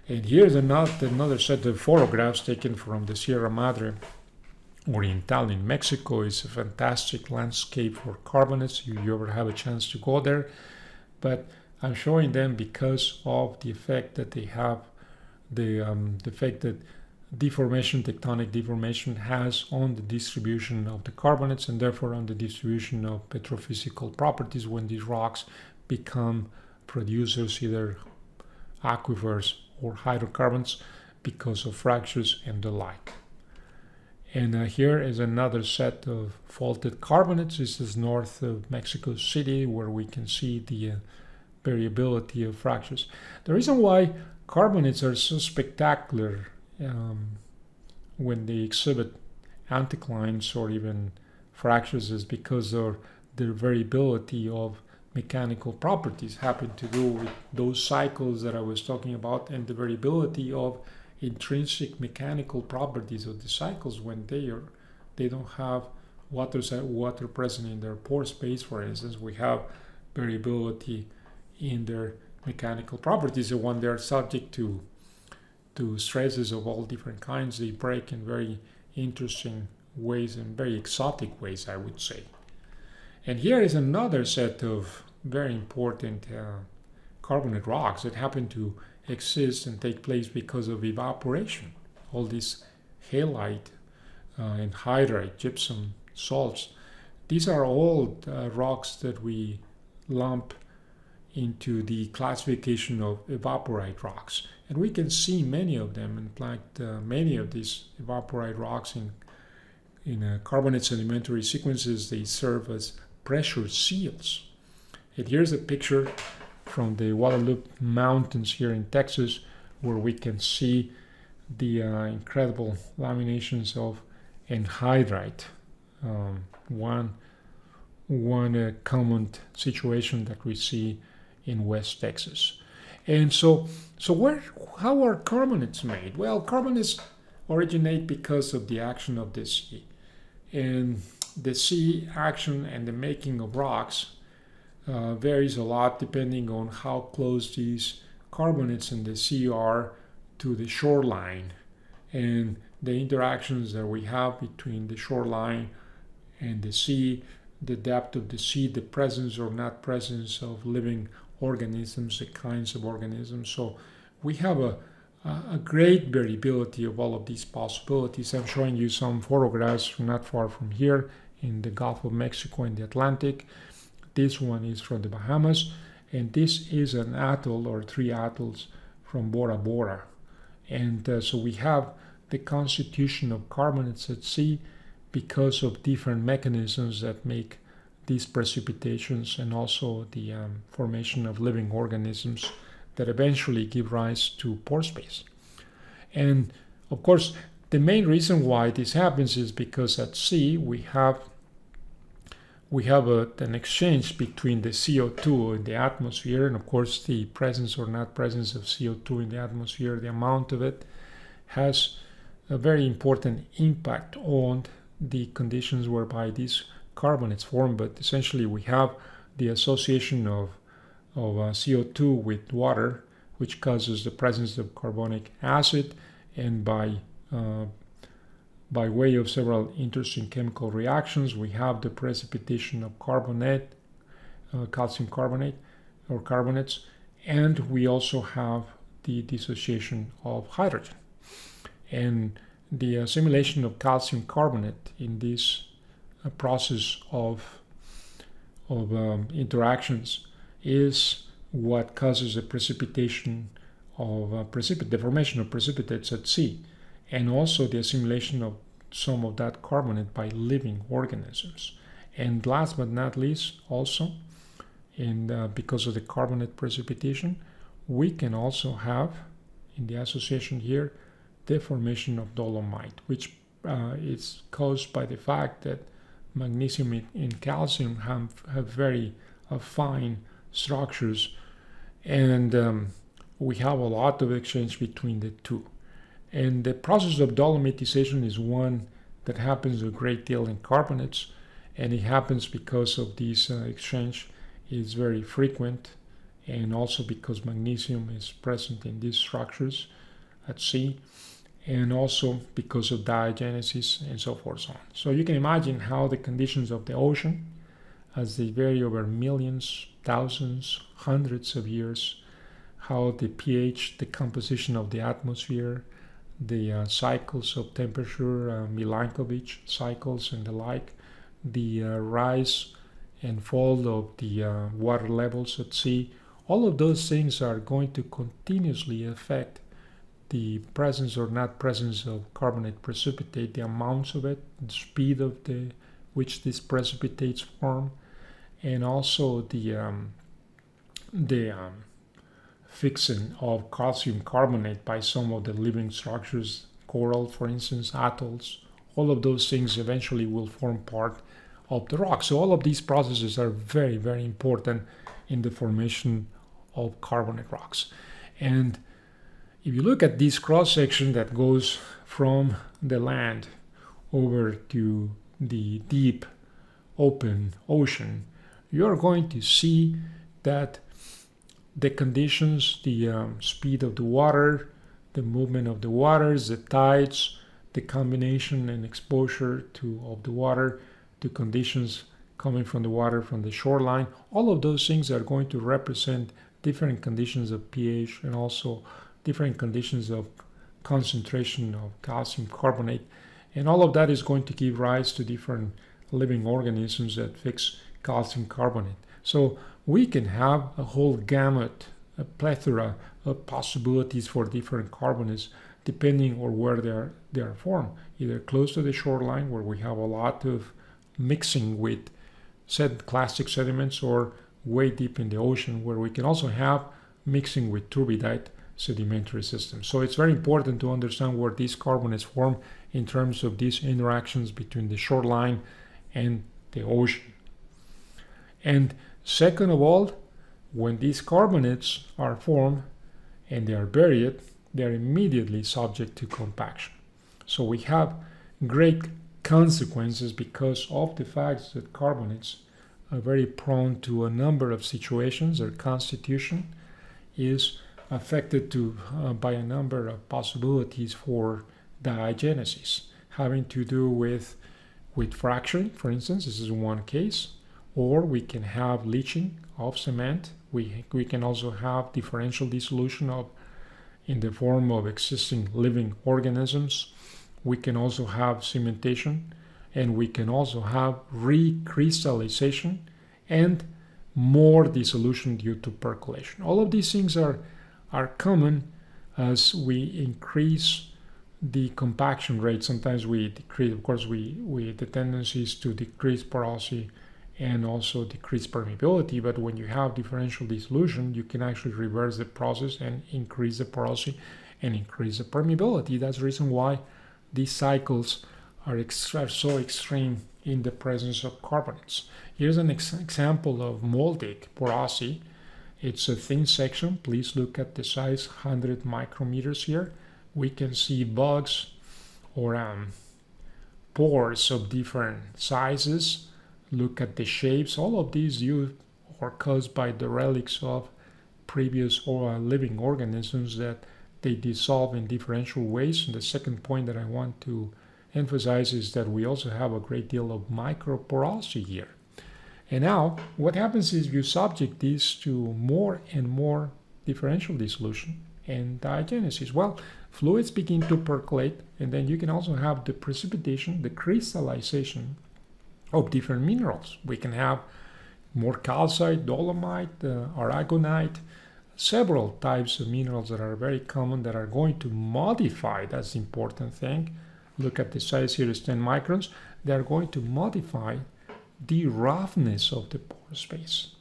And here's another set of photographs taken from the Sierra Madre Oriental in Mexico. It's a fantastic landscape for carbonates if you ever have a chance to go there. But I'm showing them because of the effect that they have, the effect that tectonic deformation has on the distribution of the carbonates, and therefore on the distribution of petrophysical properties when these rocks become producers, either aquifers or hydrocarbons, because of fractures and the like. And here is another set of faulted carbonates. This is north of Mexico City, where we can see the variability of fractures. The reason why carbonates are so spectacular when they exhibit anticlines or even fractures is because of their variability of mechanical properties, happen to do with those cycles that I was talking about, and the variability of intrinsic mechanical properties of the cycles when they don't have water present in their pore space. For instance, we have variability in their mechanical properties, and when they're subject to stresses of all different kinds, they break in very interesting ways and very exotic ways, I would say. And here is another set of very important carbonate rocks that happen to exist and take place because of evaporation. All these halite and hydrite, gypsum, salts, these are all rocks that we lump into the classification of evaporite rocks. And we can see many of them. In fact, many of these evaporite rocks in carbonate sedimentary sequences, they serve as pressure seals. And here's a picture from the Guadalupe Mountains here in Texas, where we can see the incredible laminations of anhydrite, one common situation that we see in West Texas. And so how are carbonates made? Well, carbonates originate because of the action of the sea. And the sea action and the making of rocks varies a lot depending on how close these carbonates in the sea are to the shoreline, and the interactions that we have between the shoreline and the sea, the depth of the sea, the presence or not presence of living organisms, the kinds of organisms. So we have a great variability of all of these possibilities. I'm showing you some photographs not far from here in the Gulf of Mexico in the Atlantic. This one is from the Bahamas, and this is an atoll or 3 atolls from Bora Bora. And so we have the constitution of carbonates at sea because of different mechanisms that make these precipitations, and also the formation of living organisms that eventually give rise to pore space. And of course, the main reason why this happens is because at sea we have an exchange between the CO2 in the atmosphere, and of course the presence or not presence of CO2 in the atmosphere, the amount of it, has a very important impact on the conditions whereby these carbonates form. But essentially we have the association of CO2 with water, which causes the presence of carbonic acid, and by way of several interesting chemical reactions, we have the precipitation of carbonate, calcium carbonate or carbonates, and we also have the dissociation of hydrogen. And the assimilation of calcium carbonate in this process of interactions is what causes the precipitation of the formation of precipitates at sea, and also the assimilation of some of that carbonate by living organisms. And last but not least, also, because of the carbonate precipitation, we can also have, in the association here, the formation of dolomite, which is caused by the fact that magnesium and calcium have very fine structures, and we have a lot of exchange between the two. And the process of dolomitization is one that happens a great deal in carbonates, and it happens because of this exchange is very frequent and also because magnesium is present in these structures at sea, and also because of diagenesis and so forth so on. So you can imagine how the conditions of the ocean, as they vary over millions, thousands, hundreds of years, how the pH, the composition of the atmosphere, the cycles of temperature, Milankovitch cycles and the like, the rise and fall of the water levels at sea, all of those things are going to continuously affect the presence or not presence of carbonate precipitate, the amounts of it, the speed of which these precipitates form, and also the fixing of calcium carbonate by some of the living structures, coral, for instance, atolls. All of those things eventually will form part of the rock. So all of these processes are very, very important in the formation of carbonate rocks. And if you look at this cross-section that goes from the land over to the deep open ocean, you're going to see that the conditions, the speed of the water, the movement of the waters, the tides, the combination and exposure of the water to conditions coming from the water from the shoreline, all of those things are going to represent different conditions of pH and also different conditions of concentration of calcium carbonate. And all of that is going to give rise to different living organisms that fix calcium carbonate. So we can have a whole gamut, a plethora of possibilities for different carbonates depending on where they are formed, either close to the shoreline where we have a lot of mixing with clastic sediments, or way deep in the ocean where we can also have mixing with turbidite sedimentary systems. So it's very important to understand where these carbonates form in terms of these interactions between the shoreline and the ocean. And second of all, when these carbonates are formed and they are buried, they are immediately subject to compaction. So we have great consequences because of the fact that carbonates are very prone to a number of situations. Their constitution is affected by a number of possibilities for diagenesis, having to do with fracturing, for instance. This is one case. Or we can have leaching of cement. We can also have differential dissolution in the form of existing living organisms. We can also have cementation, and we can also have recrystallization and more dissolution due to percolation. All of these things are common as we increase the compaction rate. Sometimes we decrease, of course, the tendency is to decrease porosity and also decrease permeability, but when you have differential dissolution, you can actually reverse the process and increase the porosity and increase the permeability. That's the reason why these cycles are so extreme in the presence of carbonates. Here's an example of moldic porosity. It's a thin section. Please look at the size, 100 micrometers here. We can see bugs or pores of different sizes. Look at the shapes. All of these are caused by the relics of previous living organisms that they dissolve in differential ways. And the second point that I want to emphasize is that we also have a great deal of microporosity here. And now, what happens is you subject these to more and more differential dissolution and diagenesis. Well, fluids begin to percolate, and then you can also have the precipitation, the crystallization of different minerals. We can have more calcite, dolomite, aragonite, several types of minerals that are very common that are going to modify. That's the important thing. Look at the size here is 10 microns. They're going to modify the roughness of the pore space.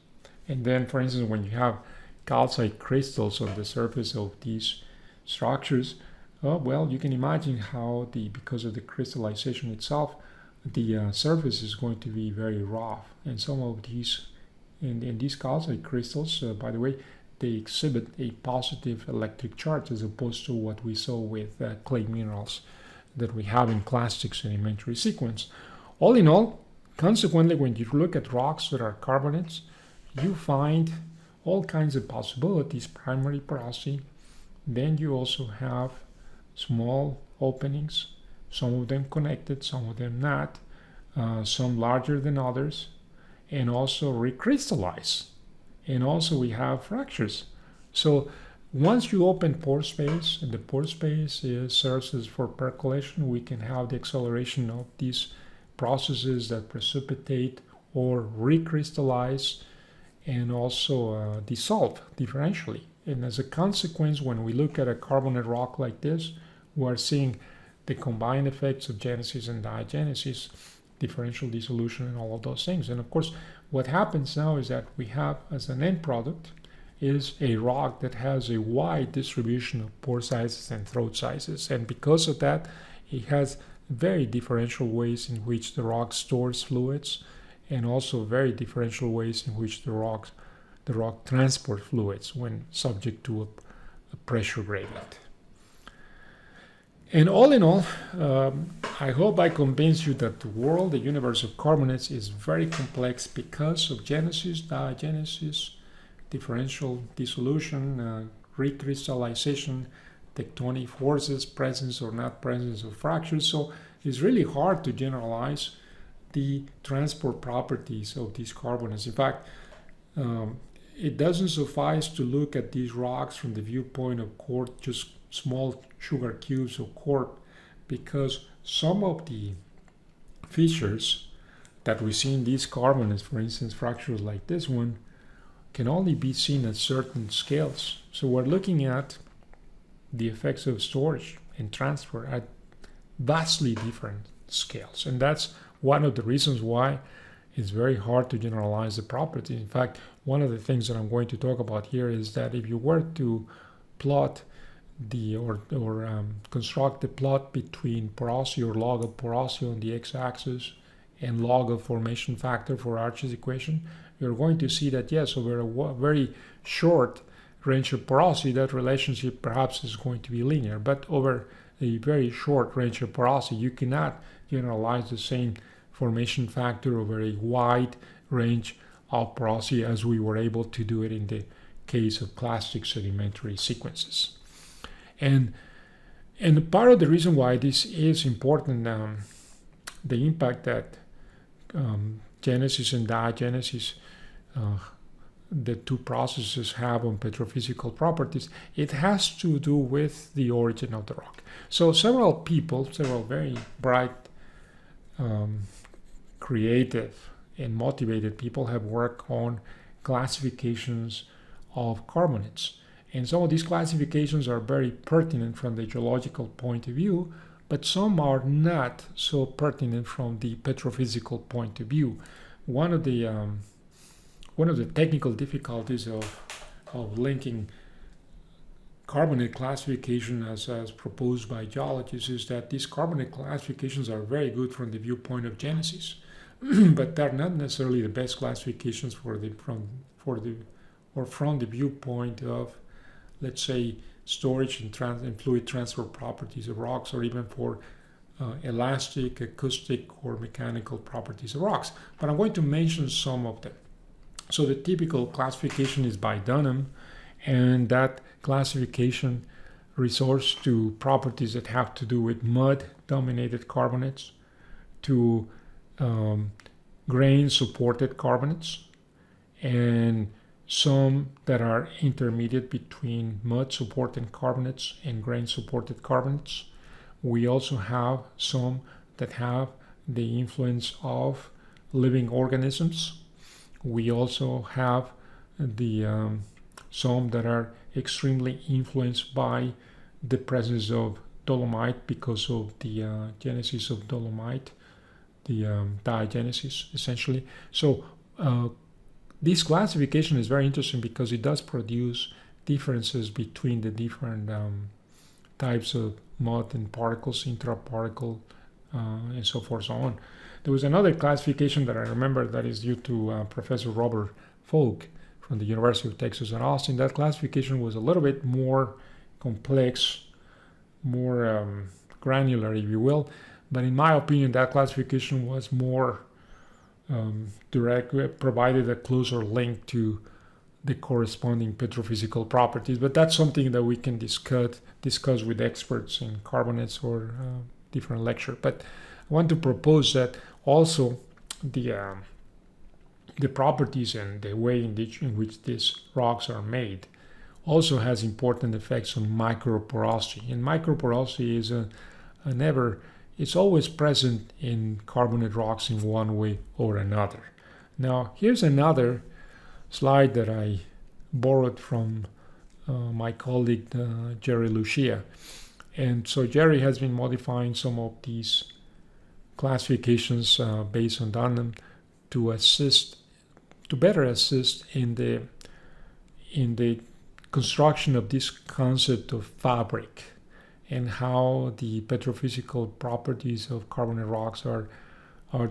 And then, for instance, when you have calcite crystals on the surface of these structures, well, you can imagine how because of the crystallization itself, the surface is going to be very rough. And some of these, in these calcite crystals, by the way, they exhibit a positive electric charge as opposed to what we saw with clay minerals that we have in clastic sedimentary sequence. All in all, consequently, when you look at rocks that are carbonates, you find all kinds of possibilities, primary porosity. Then you also have small openings, some of them connected, some of them not, some larger than others, and also recrystallize. And also we have fractures. So once you open pore space, and the pore space serves as for percolation, we can have the acceleration of these processes that precipitate or recrystallize and also dissolve differentially. And as a consequence, when we look at a carbonate rock like this, we're seeing the combined effects of genesis and diagenesis, differential dissolution, and all of those things. And of course, what happens now is that we have, as an end product, is a rock that has a wide distribution of pore sizes and throat sizes. And because of that, it has very differential ways in which the rock stores fluids, and also very differential ways in which the rock transport fluids when subject to a pressure gradient. And all in all, I hope I convinced you that the world, the universe of carbonates, is very complex because of genesis, diagenesis, differential dissolution, recrystallization, tectonic forces, presence or not presence of fractures. So it's really hard to generalize the transport properties of these carbonates. In fact, it doesn't suffice to look at these rocks from the viewpoint of just small sugar cubes of quartz, because some of the features that we see in these carbonates, for instance, fractures like this one, can only be seen at certain scales. So we're looking at the effects of storage and transfer at vastly different scales. And that's one of the reasons why it's very hard to generalize the properties. In fact, one of the things that I'm going to talk about here is that if you were to plot construct the plot between porosity or log of porosity on the x-axis and log of formation factor for Arch's equation, you're going to see that yes, over a very short range of porosity, that relationship perhaps is going to be linear. But over a very short range of porosity, you cannot generalize the same formation factor over a wide range of porosity as we were able to do it in the case of clastic sedimentary sequences. And part of the reason why this is important, the impact that genesis and diagenesis, the two processes have on petrophysical properties, it has to do with the origin of the rock. So several very bright, creative, and motivated people have worked on classifications of carbonates. And some of these classifications are very pertinent from the geological point of view, but some are not so pertinent from the petrophysical point of view. One of the technical difficulties of linking carbonate classification as proposed by geologists is that these carbonate classifications are very good from the viewpoint of genesis, but they're not necessarily the best classifications from the viewpoint of, let's say, storage and fluid transfer properties of rocks, or even for elastic, acoustic, or mechanical properties of rocks. But I'm going to mention some of them. So the typical classification is by Dunham, and that classification resorts to properties that have to do with mud-dominated carbonates, to grain-supported carbonates, and some that are intermediate between mud-supported carbonates and grain-supported carbonates. We also have some that have the influence of living organisms. We also have some that are extremely influenced by the presence of dolomite because of the genesis of dolomite, the diagenesis, essentially. So this classification is very interesting because it does produce differences between the different types of mud and particles, intraparticle, and so forth, so on. There was another classification that I remember that is due to Professor Robert Folk from the University of Texas at Austin. That classification was a little bit more complex, more granular, if you will. But in my opinion, that classification was more direct, provided a closer link to the corresponding petrophysical properties. But that's something that we can discuss with experts in carbonates or different lecture. But I want to propose that also the properties and the way in which these rocks are made also has important effects on microporosity. And microporosity is it's always present in carbonate rocks in one way or another. Now, here's another slide that I borrowed from my colleague Jerry Lucia. And so Jerry has been modifying some of these classifications based on Dunham to better assist in the construction of this concept of fabric and how the petrophysical properties of carbonate rocks are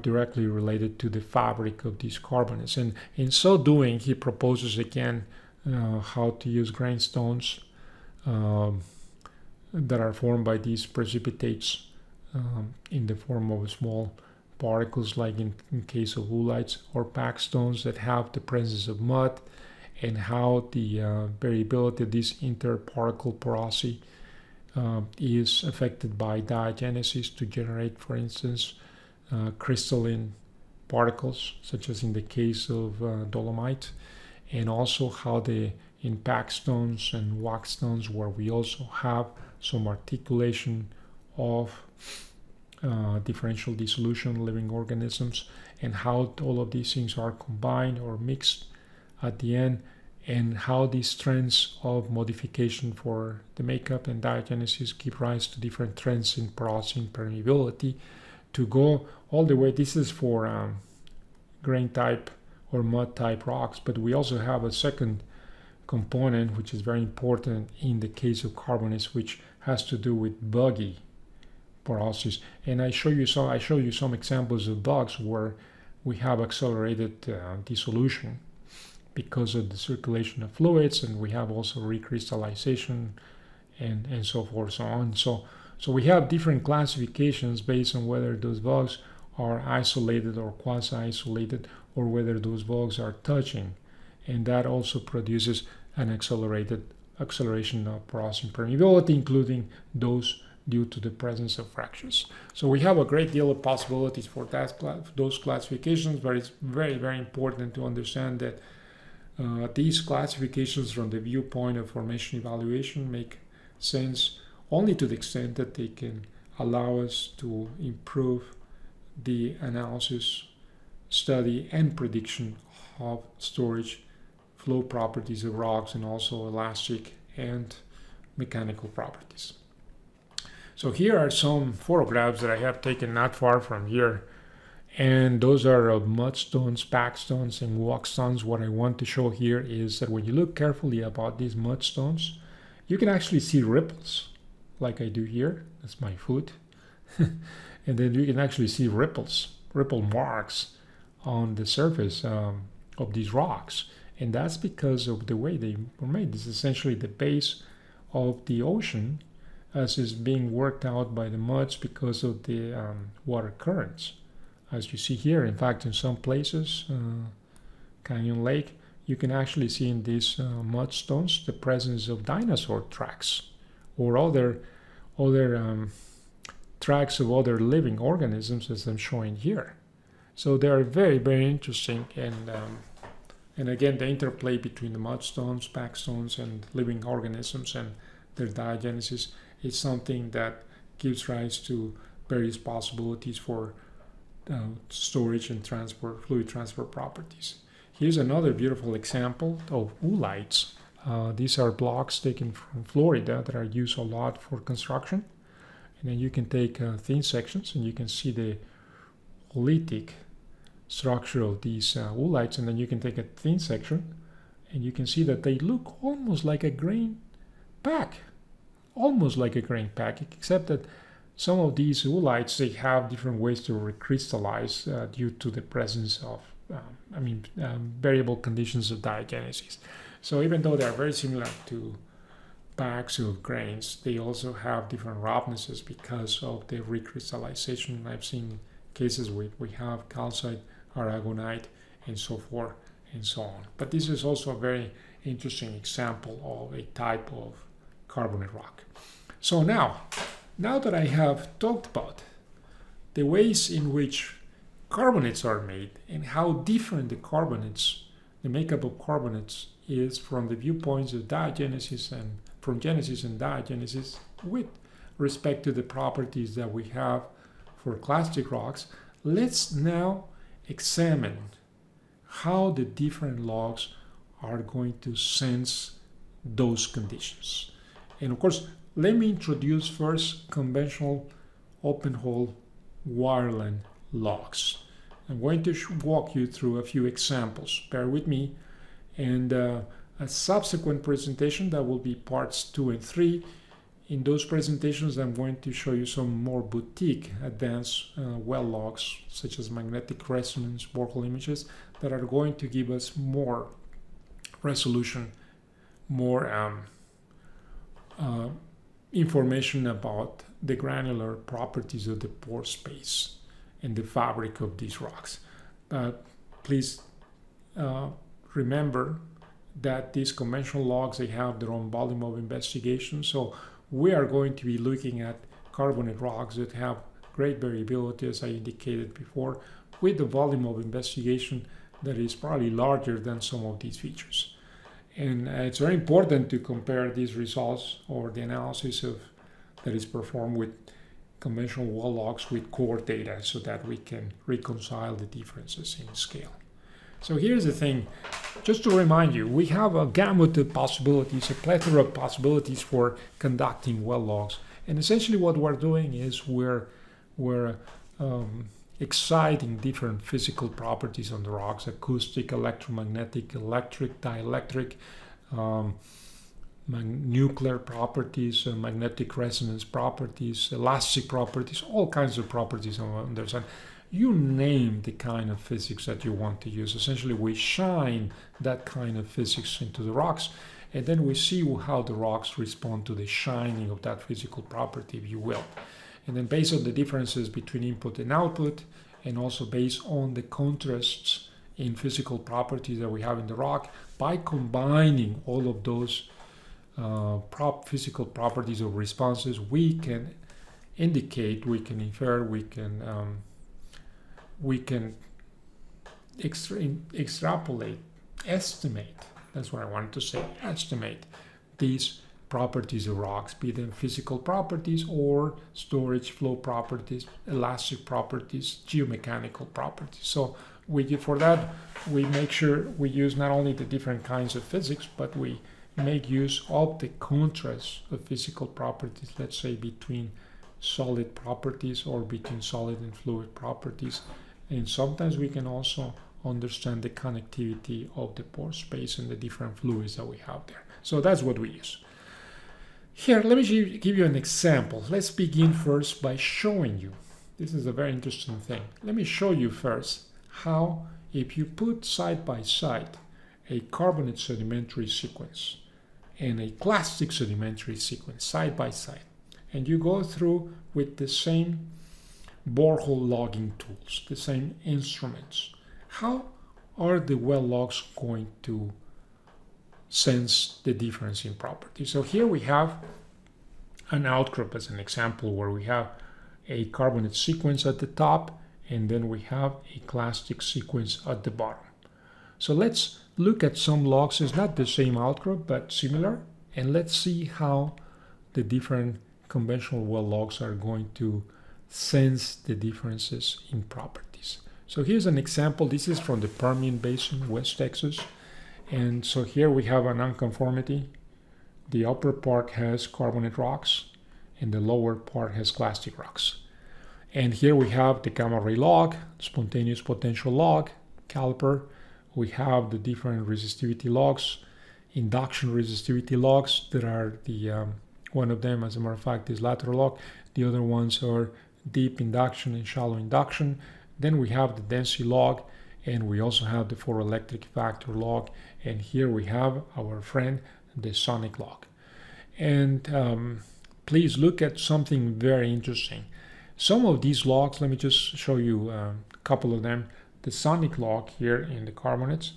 directly related to the fabric of these carbonates. And in so doing, he proposes again how to use grainstones that are formed by these precipitates in the form of small particles, like in case of oolites, or packed stones that have the presence of mud, and how the variability of this interparticle porosity is affected by diagenesis to generate, for instance, crystalline particles, such as in the case of dolomite, and also how in packed stones and wax stones, where we also have some articulation of differential dissolution living organisms, and how all of these things are combined or mixed at the end, and how these trends of modification for the makeup and diagenesis give rise to different trends in porosity and permeability to go all the way. This is for grain type or mud type rocks, but we also have a second component which is very important in the case of carbonates, which has to do with buggy porosities. And I show you some examples of bugs where we have accelerated dissolution because of the circulation of fluids, and we have also recrystallization and so forth, so on. So we have different classifications based on whether those bugs are isolated or quasi-isolated, or whether those bugs are touching, and that also produces an acceleration of porosity and permeability, including those due to the presence of fractures. So we have a great deal of possibilities for those classifications, but it's very, very important to understand that these classifications from the viewpoint of formation evaluation make sense only to the extent that they can allow us to improve the analysis, study, and prediction of storage, flow properties of rocks, and also elastic and mechanical properties. So here are some photographs that I have taken not far from here, and those are of mudstones, packed stones, and wax stones. What I want to show here is that when you look carefully about these mudstones, you can actually see ripples, like I do here. That's my foot. And then you can actually see ripple marks on the surface of these rocks. And that's because of the way they were made. This is essentially the base of the ocean as is being worked out by the muds because of the water currents. As you see here, in fact, in some places, Canyon Lake, you can actually see in these mudstones the presence of dinosaur tracks or other tracks of other living organisms, as I'm showing here. So they are very, very interesting, and again, the interplay between the mudstones, packed stones, and living organisms and their diagenesis is something that gives rise to various possibilities for storage and transport, fluid transfer properties. Here's another beautiful example of oolites. These are blocks taken from Florida that are used a lot for construction. And then you can take thin sections and you can see the oolitic structure of these oolites, and then you can take a thin section and you can see that they look almost like a grain pack, except that some of these oolites, they have different ways to recrystallize due to the presence of variable conditions of diagenesis. So even though they are very similar to packs of grains, they also have different roughnesses because of the recrystallization. I've seen cases where we have calcite, aragonite, and so forth, and so on. But this is also a very interesting example of a type of carbonate rock. So now that I have talked about the ways in which carbonates are made and how different the makeup of carbonates is from the viewpoints of diagenesis and from genesis and diagenesis with respect to the properties that we have for clastic rocks, let's now examine how the different logs are going to sense those conditions. And of course, let me introduce first conventional open hole wireline logs. I'm going to walk you through a few examples. Bear with me. And a subsequent presentation, that will be parts 2 and 3. In those presentations, I'm going to show you some more boutique advanced well logs, such as magnetic resonance borehole images, that are going to give us more resolution, more information about the granular properties of the pore space and the fabric of these rocks. But please remember that these conventional logs, they have their own volume of investigation. So we are going to be looking at carbonate rocks that have great variability, as I indicated before, with the volume of investigation that is probably larger than some of these features. And it's very important to compare these results or the analysis that is performed with conventional well logs with core data so that we can reconcile the differences in scale. So here's the thing, just to remind you, we have a gamut of possibilities, a plethora of possibilities for conducting well logs. And essentially what we're doing is we're exciting different physical properties on the rocks: acoustic, electromagnetic, electric, dielectric, nuclear properties, magnetic resonance properties, elastic properties, all kinds of properties on the side. You name the kind of physics that you want to use. Essentially, we shine that kind of physics into the rocks, and then we see how the rocks respond to the shining of that physical property, if you will. And then based on the differences between input and output, and also based on the contrasts in physical properties that we have in the rock, by combining all of those physical properties of responses, we can indicate, we can infer, we can extrapolate, estimate, that's what I wanted to say, estimate these properties of rocks, be them physical properties or storage flow properties, elastic properties, geomechanical properties. So for that, we make sure we use not only the different kinds of physics, but we make use of the contrast of physical properties, let's say between solid properties or between solid and fluid properties. And sometimes we can also understand the connectivity of the pore space and the different fluids that we have there. So that's what we use. Here, let me give you an example. Let's begin first by showing you. This is a very interesting thing. Let me show you first how, if you put side by side a carbonate sedimentary sequence and a clastic sedimentary sequence side by side, and you go through with the same borehole logging tools, the same instruments, how are the well logs going to sense the difference in property? So here we have an outcrop as an example, where we have a carbonate sequence at the top, and then we have a clastic sequence at the bottom. So let's look at some logs. It's not the same outcrop, but similar, and let's see how the different conventional well logs are going to sense the differences in properties. So here's an example. This is from the Permian Basin, West Texas. And so here we have a nonconformity. The upper part has carbonate rocks, and the lower part has clastic rocks. And here we have the gamma ray log, spontaneous potential log, caliper. We have the different resistivity logs, induction resistivity logs that are the one of them, as a matter of fact, is lateral log. The other ones are deep induction and shallow induction. Then we have the density log, and we also have the photoelectric factor log. And here we have our friend, the sonic log. And please look at something very interesting. Some of these logs, let me just show you a couple of them. The sonic log here in the carbonates,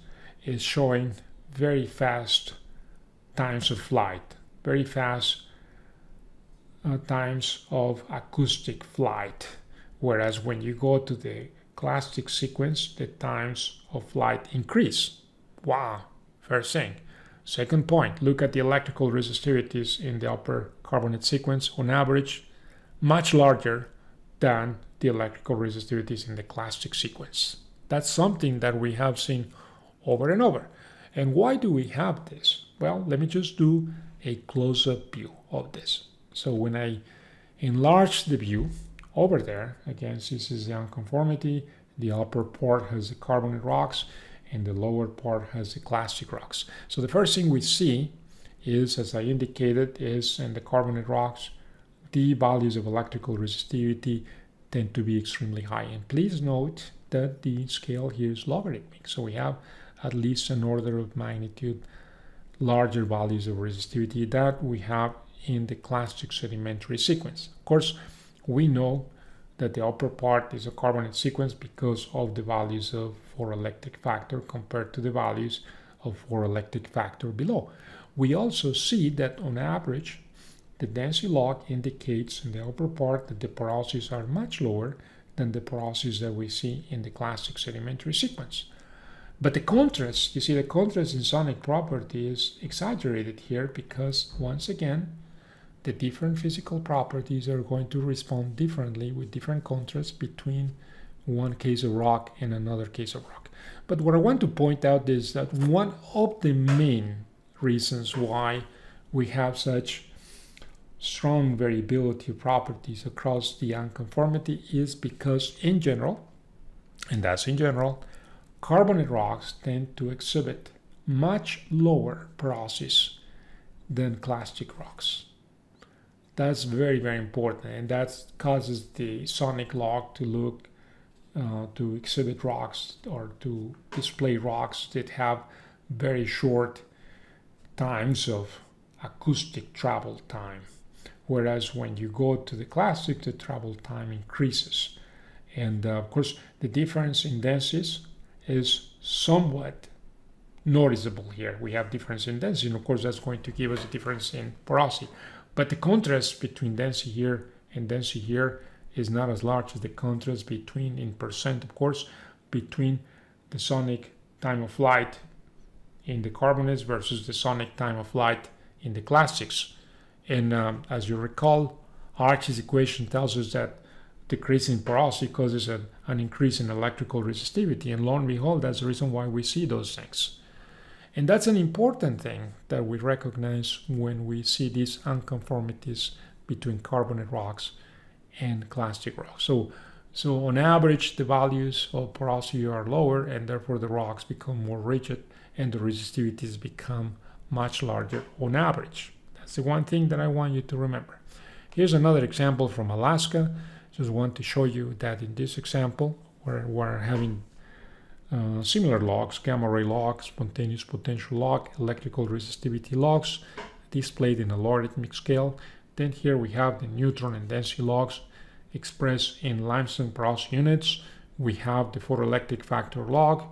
is showing very fast times of flight, very fast times of acoustic flight, whereas when you go to the clastic sequence, the times of flight increase. Wow, first thing. Second point, look at the electrical resistivities in the upper carbonate sequence, on average, much larger than the electrical resistivities in the clastic sequence. That's something that we have seen over and over. And why do we have this? Well, let me just do a close-up view of this. So when I enlarge the view over there, again, this is the unconformity. The upper part has the carbonate rocks and the lower part has the clastic rocks. So the first thing we see is, as I indicated, is in the carbonate rocks, the values of electrical resistivity tend to be extremely high. And please note that the scale here is logarithmic. So we have at least an order of magnitude larger values of resistivity that we have in the clastic sedimentary sequence. Of course, we know that the upper part is a carbonate sequence because of the values of photoelectric factor compared to the values of photoelectric factor below. We also see that on average, the density log indicates in the upper part that the porosities are much lower than the porosities that we see in the clastic sedimentary sequence. But the contrast, you see the contrast in sonic property is exaggerated here because, once again, the different physical properties are going to respond differently with different contrasts between one case of rock and another case of rock. But what I want to point out is that one of the main reasons why we have such strong variability of properties across the unconformity is because in general, and that's in general, carbonate rocks tend to exhibit much lower porosities than clastic rocks. That's very, very important, and that causes the sonic log to look, to exhibit rocks or to display rocks that have very short times of acoustic travel time. Whereas when you go to the clastic, the travel time increases. And of course, the difference in densities is somewhat noticeable here. We have difference in density, and of course, that's going to give us a difference in porosity. But the contrast between density here and density here is not as large as the contrast between, in percent, of course, between the sonic time of flight in the carbonates versus the sonic time of flight in the clastics. And as you recall, Archie's equation tells us that decreasing porosity causes an increase in electrical resistivity, and lo and behold, that's the reason why we see those things. And that's an important thing that we recognize when we see these unconformities between carbonate rocks and clastic rocks. So on average, the values of porosity are lower, and therefore the rocks become more rigid and the resistivities become much larger on average. That's the one thing that I want you to remember. Here's another example from Alaska. Just want to show you that in this example, we're having similar logs, gamma ray logs, spontaneous potential log, electrical resistivity logs, displayed in a logarithmic scale. Then here we have the neutron and density logs expressed in limestone porosity units. We have the photoelectric factor log,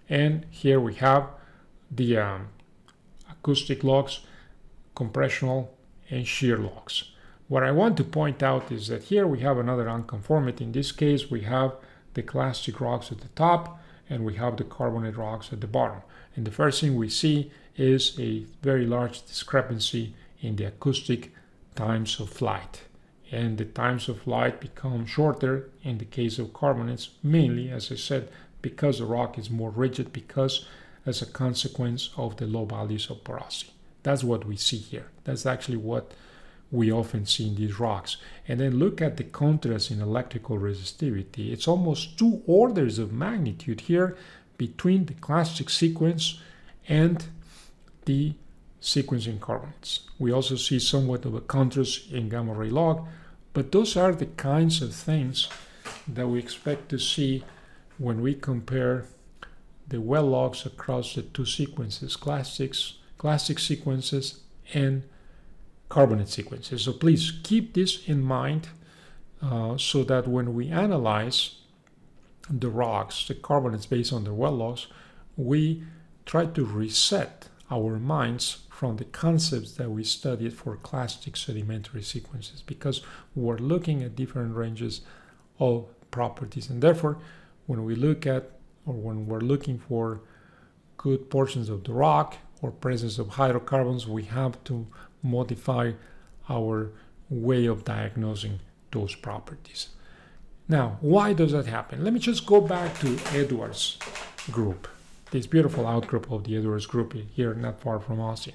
and here we have the acoustic logs, compressional and shear logs. What I want to point out is that here we have another unconformity. In this case, we have the clastic rocks at the top and we have the carbonate rocks at the bottom. And the first thing we see is a very large discrepancy in the acoustic times of flight. And the times of flight become shorter in the case of carbonates, mainly, as I said, because the rock is more rigid, because as a consequence of the low values of porosity. That's what we see here. That's actually what we often see in these rocks. And then look at the contrast in electrical resistivity. It's almost 2 orders of magnitude here between the clastic sequence and the sequence in carbonates. We also see somewhat of a contrast in gamma ray log, but those are the kinds of things that we expect to see when we compare the well logs across the 2 sequences, clastic sequences and carbonate sequences. So please keep this in mind so that when we analyze the rocks, the carbonates based on the well logs, we try to reset our minds from the concepts that we studied for clastic sedimentary sequences, because we're looking at different ranges of properties, and therefore when we look at, or when we're looking for good portions of the rock or presence of hydrocarbons, we have to modify our way of diagnosing those properties. Now, why does that happen? Let me just go back to Edwards group, this beautiful outgroup of the Edwards group here not far from Austin.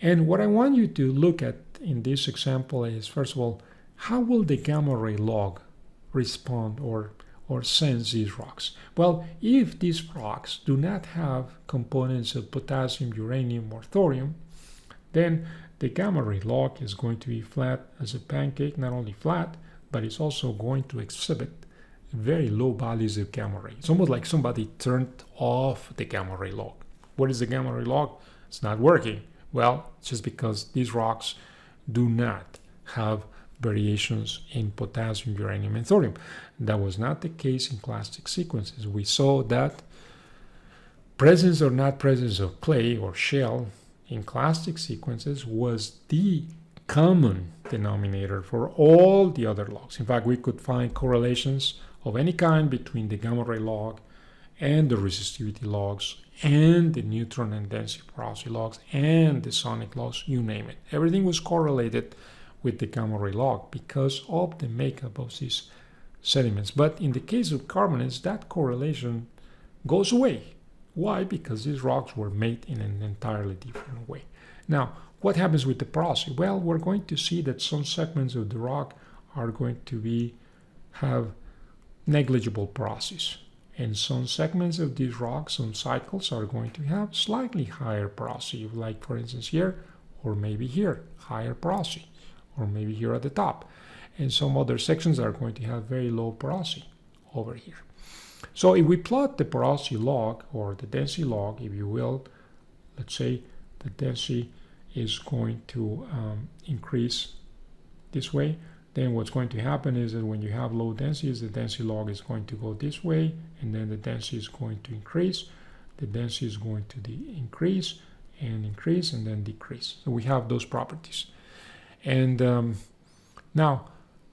And what I want you to look at in this example is, first of all, how will the gamma ray log respond or sense these rocks? Well, if these rocks do not have components of potassium, uranium, or thorium, then the gamma ray log is going to be flat as a pancake, not only flat, but it's also going to exhibit very low values of gamma ray. It's almost like somebody turned off the gamma ray log. What is the gamma ray log? It's not working. Well, it's just because these rocks do not have variations in potassium, uranium, and thorium. That was not the case in clastic sequences. We saw that presence or not presence of clay or shell in clastic sequences was the common denominator for all the other logs. In fact, we could find correlations of any kind between the gamma ray log and the resistivity logs and the neutron and density porosity logs and the sonic logs, you name it. Everything was correlated with the gamma ray log because of the makeup of these sediments. But in the case of carbonates, that correlation goes away. Why? Because these rocks were made in an entirely different way. Now, what happens with the porosity? Well, we're going to see that some segments of the rock are going to have negligible porosities. And some segments of these rocks, some cycles, are going to have slightly higher porosity, like for instance here, or maybe here, higher porosity, or maybe here at the top. And some other sections are going to have very low porosity over here. So if we plot the porosity log, or the density log, if you will, let's say the density is going to increase this way, then what's going to happen is that when you have low densities, the density log is going to go this way, and then the density is going to increase, the density is going to increase, and then decrease. So we have those properties. And now,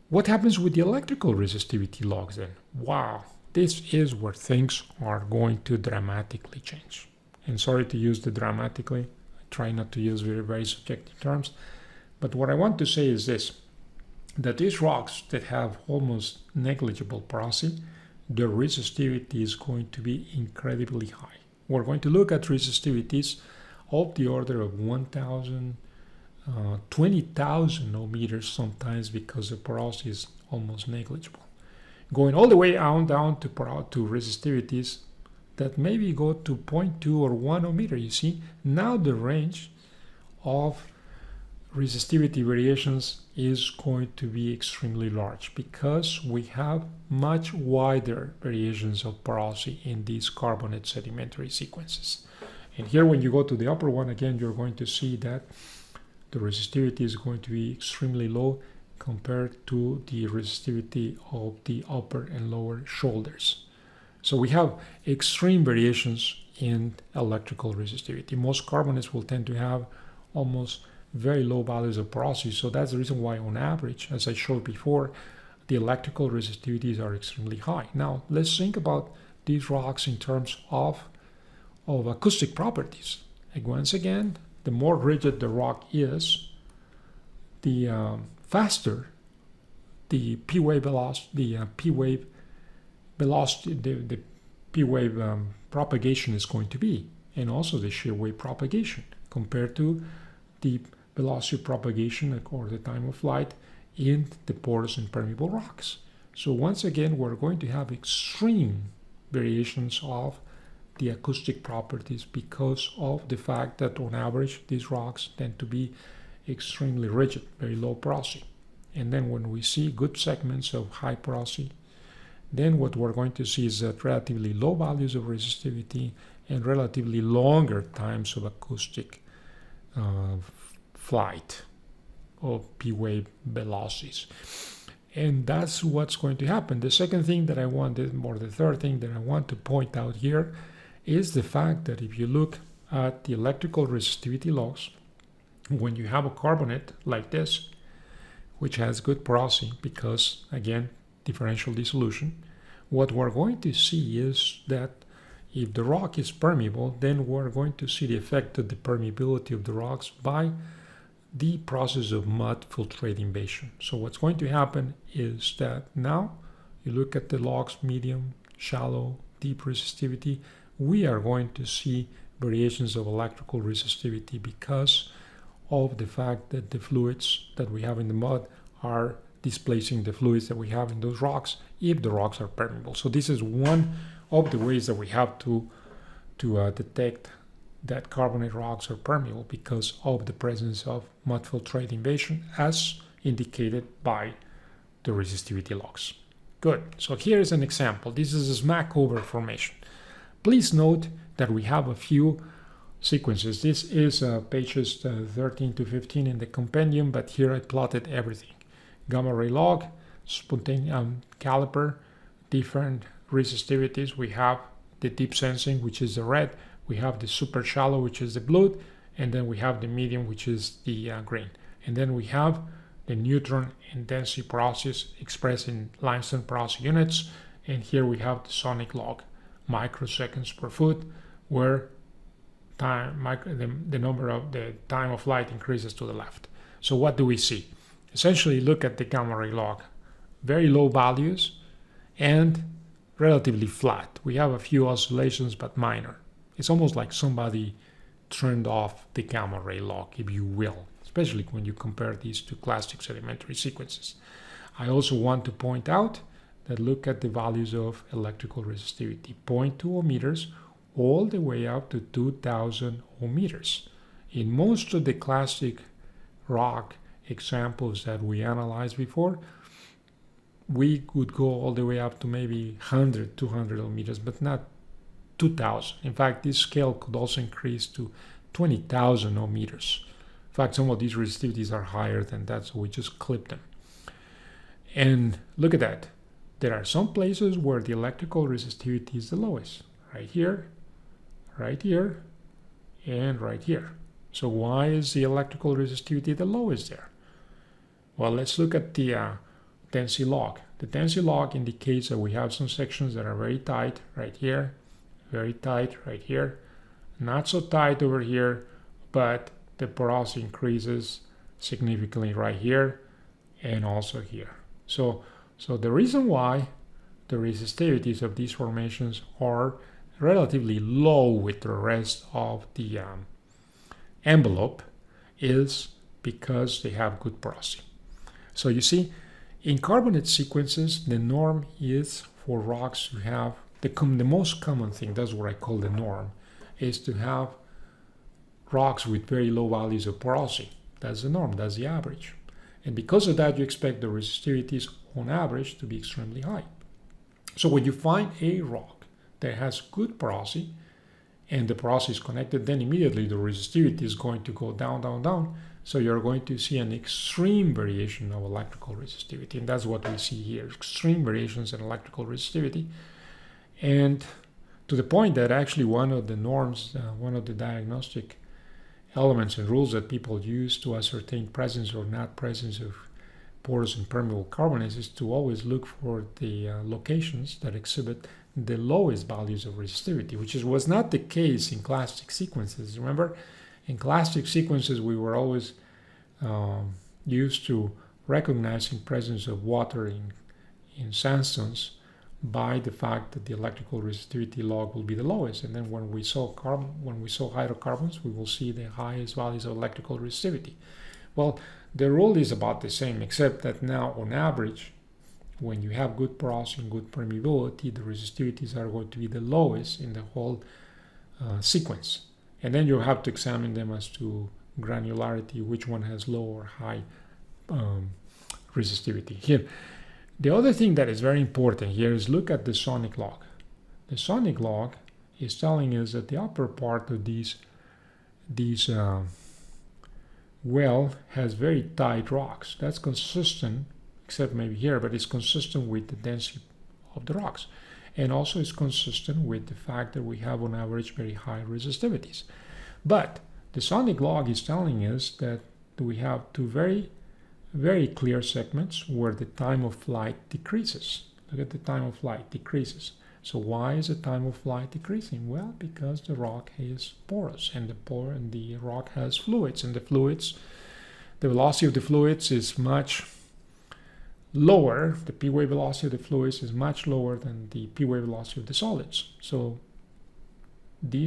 what happens with the electrical resistivity logs then? Wow, this is where things are going to dramatically change. And sorry to use the dramatically, I try not to use very, very subjective terms, but what I want to say is this, that these rocks that have almost negligible porosity, their resistivity is going to be incredibly high. We're going to look at resistivities of the order of 1,000, 20,000 ohms sometimes, because the porosity is almost negligible. Going all the way down to resistivities that maybe go to 0.2 or 1 ohms. You see, now the range of resistivity variations is going to be extremely large because we have much wider variations of porosity in these carbonate sedimentary sequences. And here, when you go to the upper one, again, you're going to see that the resistivity is going to be extremely low compared to the resistivity of the upper and lower shoulders. So we have extreme variations in electrical resistivity. Most carbonates will tend to have almost very low values of porosity. So that's the reason why, on average, as I showed before, the electrical resistivities are extremely high. Now, let's think about these rocks in terms of acoustic properties. And once again, the more rigid the rock is, the faster the P-wave velocity, the P-wave velocity, the P-wave propagation is going to be, and also the shear wave propagation compared to the velocity of propagation or the time of flight in the porous and permeable rocks. So once again, we're going to have extreme variations of the acoustic properties because of the fact that on average these rocks tend to be extremely rigid, very low porosity. And then when we see good segments of high porosity, then what we're going to see is that relatively low values of resistivity and relatively longer times of acoustic flight of P-wave velocities. And that's what's going to happen. The second thing that I wanted, or the third thing that I want to point out here, is the fact that if you look at the electrical resistivity logs, when you have a carbonate like this, which has good porosity because, again, differential dissolution, what we're going to see is that if the rock is permeable, then we're going to see the effect of the permeability of the rocks by the process of mud filtrate invasion. So what's going to happen is that now you look at the logs, medium, shallow, deep resistivity, we are going to see variations of electrical resistivity because of the fact that the fluids that we have in the mud are displacing the fluids that we have in those rocks if the rocks are permeable. So this is one of the ways that we have to detect that carbonate rocks are permeable because of the presence of mud filtrate invasion as indicated by the resistivity logs. Good. So here is an example. This is a Smackover formation. Please note that we have a few sequences. This is pages 13 to 15 in the compendium, but here I plotted everything. Gamma ray log, spontaneous caliper, different resistivities. We have the deep sensing, which is the red. We have the super shallow, which is the blue. And then we have the medium, which is the green. And then we have the neutron and density porosity expressed in limestone porosity units. And here we have the sonic log, microseconds per foot, where the number of the time of light increases to the left. So what do we see? Essentially, look at the gamma ray log. Very low values and relatively flat. We have a few oscillations, but minor. It's almost like somebody turned off the gamma ray log, if you will, especially when you compare these to clastic sedimentary sequences. I also want to point out that look at the values of electrical resistivity, 0.2 ohms all the way up to 2000 ohms. In most of the classic rock examples that we analyzed before, we could go all the way up to maybe 100, 200 ohms, but not 2000. In fact, this scale could also increase to 20,000 ohms. In fact, some of these resistivities are higher than that, so we just clip them. And look at that. There are some places where the electrical resistivity is the lowest. Right here, and right here. So why is the electrical resistivity the lowest there? Well, let's look at the density log. The density log indicates that we have some sections that are very tight right here, very tight right here, not so tight over here, but the porosity increases significantly right here and also here. So the reason why the resistivities of these formations are relatively low with the rest of the envelope is because they have good porosity. So you see, in carbonate sequences, the norm is for rocks to have, the most common thing, that's what I call the norm, is to have rocks with very low values of porosity. That's the norm, that's the average. And because of that, you expect the resistivities on average to be extremely high. So when you find a rock that has good porosity, and the porosity is connected, then immediately the resistivity is going to go down, down, down. So you're going to see an extreme variation of electrical resistivity. And that's what we see here, extreme variations in electrical resistivity. And to the point that actually one of the norms, one of the diagnostic elements and rules that people use to ascertain presence or not presence of porous and permeable carbonates is to always look for the locations that exhibit the lowest values of resistivity, which was not the case in clastic sequences. Remember, in clastic sequences, we were always used to recognizing presence of water in sandstones by the fact that the electrical resistivity log will be the lowest. And then when we saw hydrocarbons, we will see the highest values of electrical resistivity. Well, the rule is about the same, except that now on average, when you have good porosity and good permeability, the resistivities are going to be the lowest in the whole sequence. And then you have to examine them as to granularity, which one has low or high resistivity. Here, the other thing that is very important here is look at the sonic log. The sonic log is telling us that the upper part of these well has very tight rocks. That's consistent, except maybe here, but it's consistent with the density of the rocks. and also is consistent with the fact that we have on average very high resistivities. But the sonic log is telling us that we have two very clear segments where the time of flight decreases. Look at the time of flight decreases. So why is the time of flight decreasing? Well, because the rock is porous, and the rock has fluids, and the velocity of the fluids is much lower. The p-wave velocity of the fluids is much lower than the p-wave velocity of the solids. So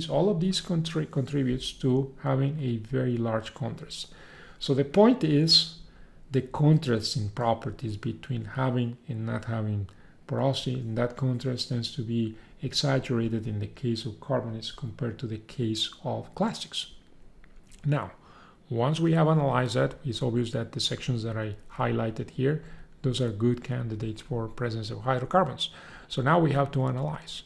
all of these contributes to having a very large contrast. So the point is the contrast in properties between having and not having porosity, and that contrast tends to be exaggerated in the case of carbonates compared to the case of clastics. Now, once we have analyzed that, it's obvious that the sections that I highlighted here, those are good candidates for presence of hydrocarbons. So now we have to analyze.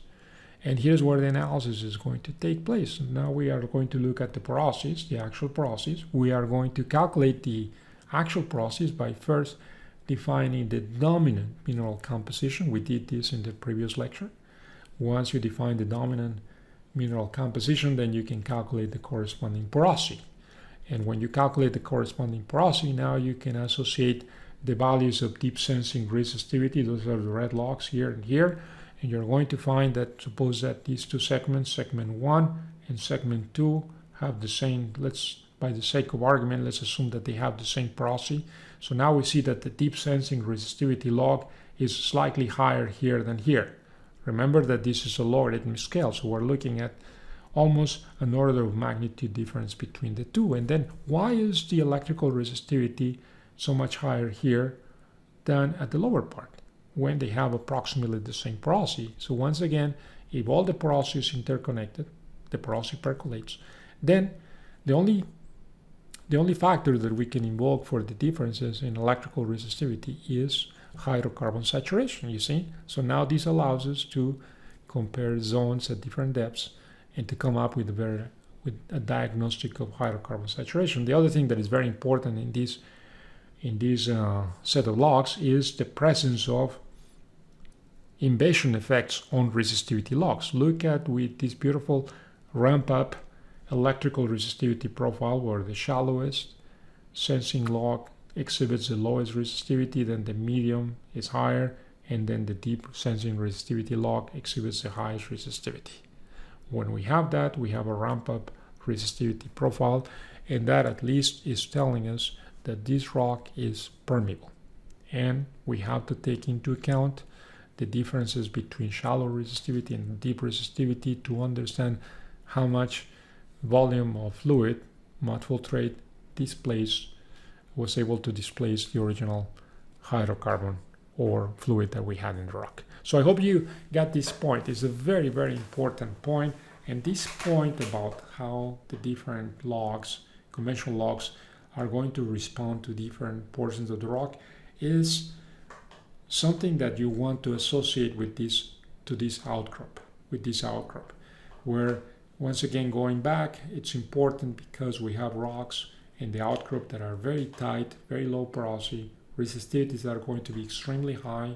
And here's where the analysis is going to take place. Now we are going to look at the porosities, the actual porosities. We are going to calculate the actual porosities by first defining the dominant mineral composition. We did this in the previous lecture. Once you define the dominant mineral composition, then you can calculate the corresponding porosity. And when you calculate the corresponding porosity, now you can associate the values of deep sensing resistivity. Those are the red logs here and here. And you're going to find that, suppose that these two segments, segment 1 and segment 2, have the same, by the sake of argument, let's assume that they have the same porosity. So now we see that the deep sensing resistivity log is slightly higher here than here. Remember that this is a logarithmic scale, so we're looking at almost an order of magnitude difference between the two. And then why is the electrical resistivity so much higher here than at the lower part when they have approximately the same porosity? So once again, if all the porosity is interconnected, the porosity percolates, then the only factor that we can invoke for the differences in electrical resistivity is hydrocarbon saturation, you see? So now this allows us to compare zones at different depths and to come up with a diagnostic of hydrocarbon saturation. The other thing that is very important in this set of logs is the presence of invasion effects on resistivity logs. Look at with this beautiful ramp up electrical resistivity profile where the shallowest sensing log exhibits the lowest resistivity, then the medium is higher, and then the deep sensing resistivity log exhibits the highest resistivity. When we have that, we have a ramp up resistivity profile, and that at least is telling us that this rock is permeable. And we have to take into account the differences between shallow resistivity and deep resistivity to understand how much volume of fluid mud filtrate was able to displace the original hydrocarbon or fluid that we had in the rock. So I hope you got this point. It's a very, very important point. And this point about how the different logs, conventional logs, are going to respond to different portions of the rock is something that you want to associate with this outcrop, where once again going back, it's important because we have rocks in the outcrop that are very tight, very low porosity, resistivities that are going to be extremely high,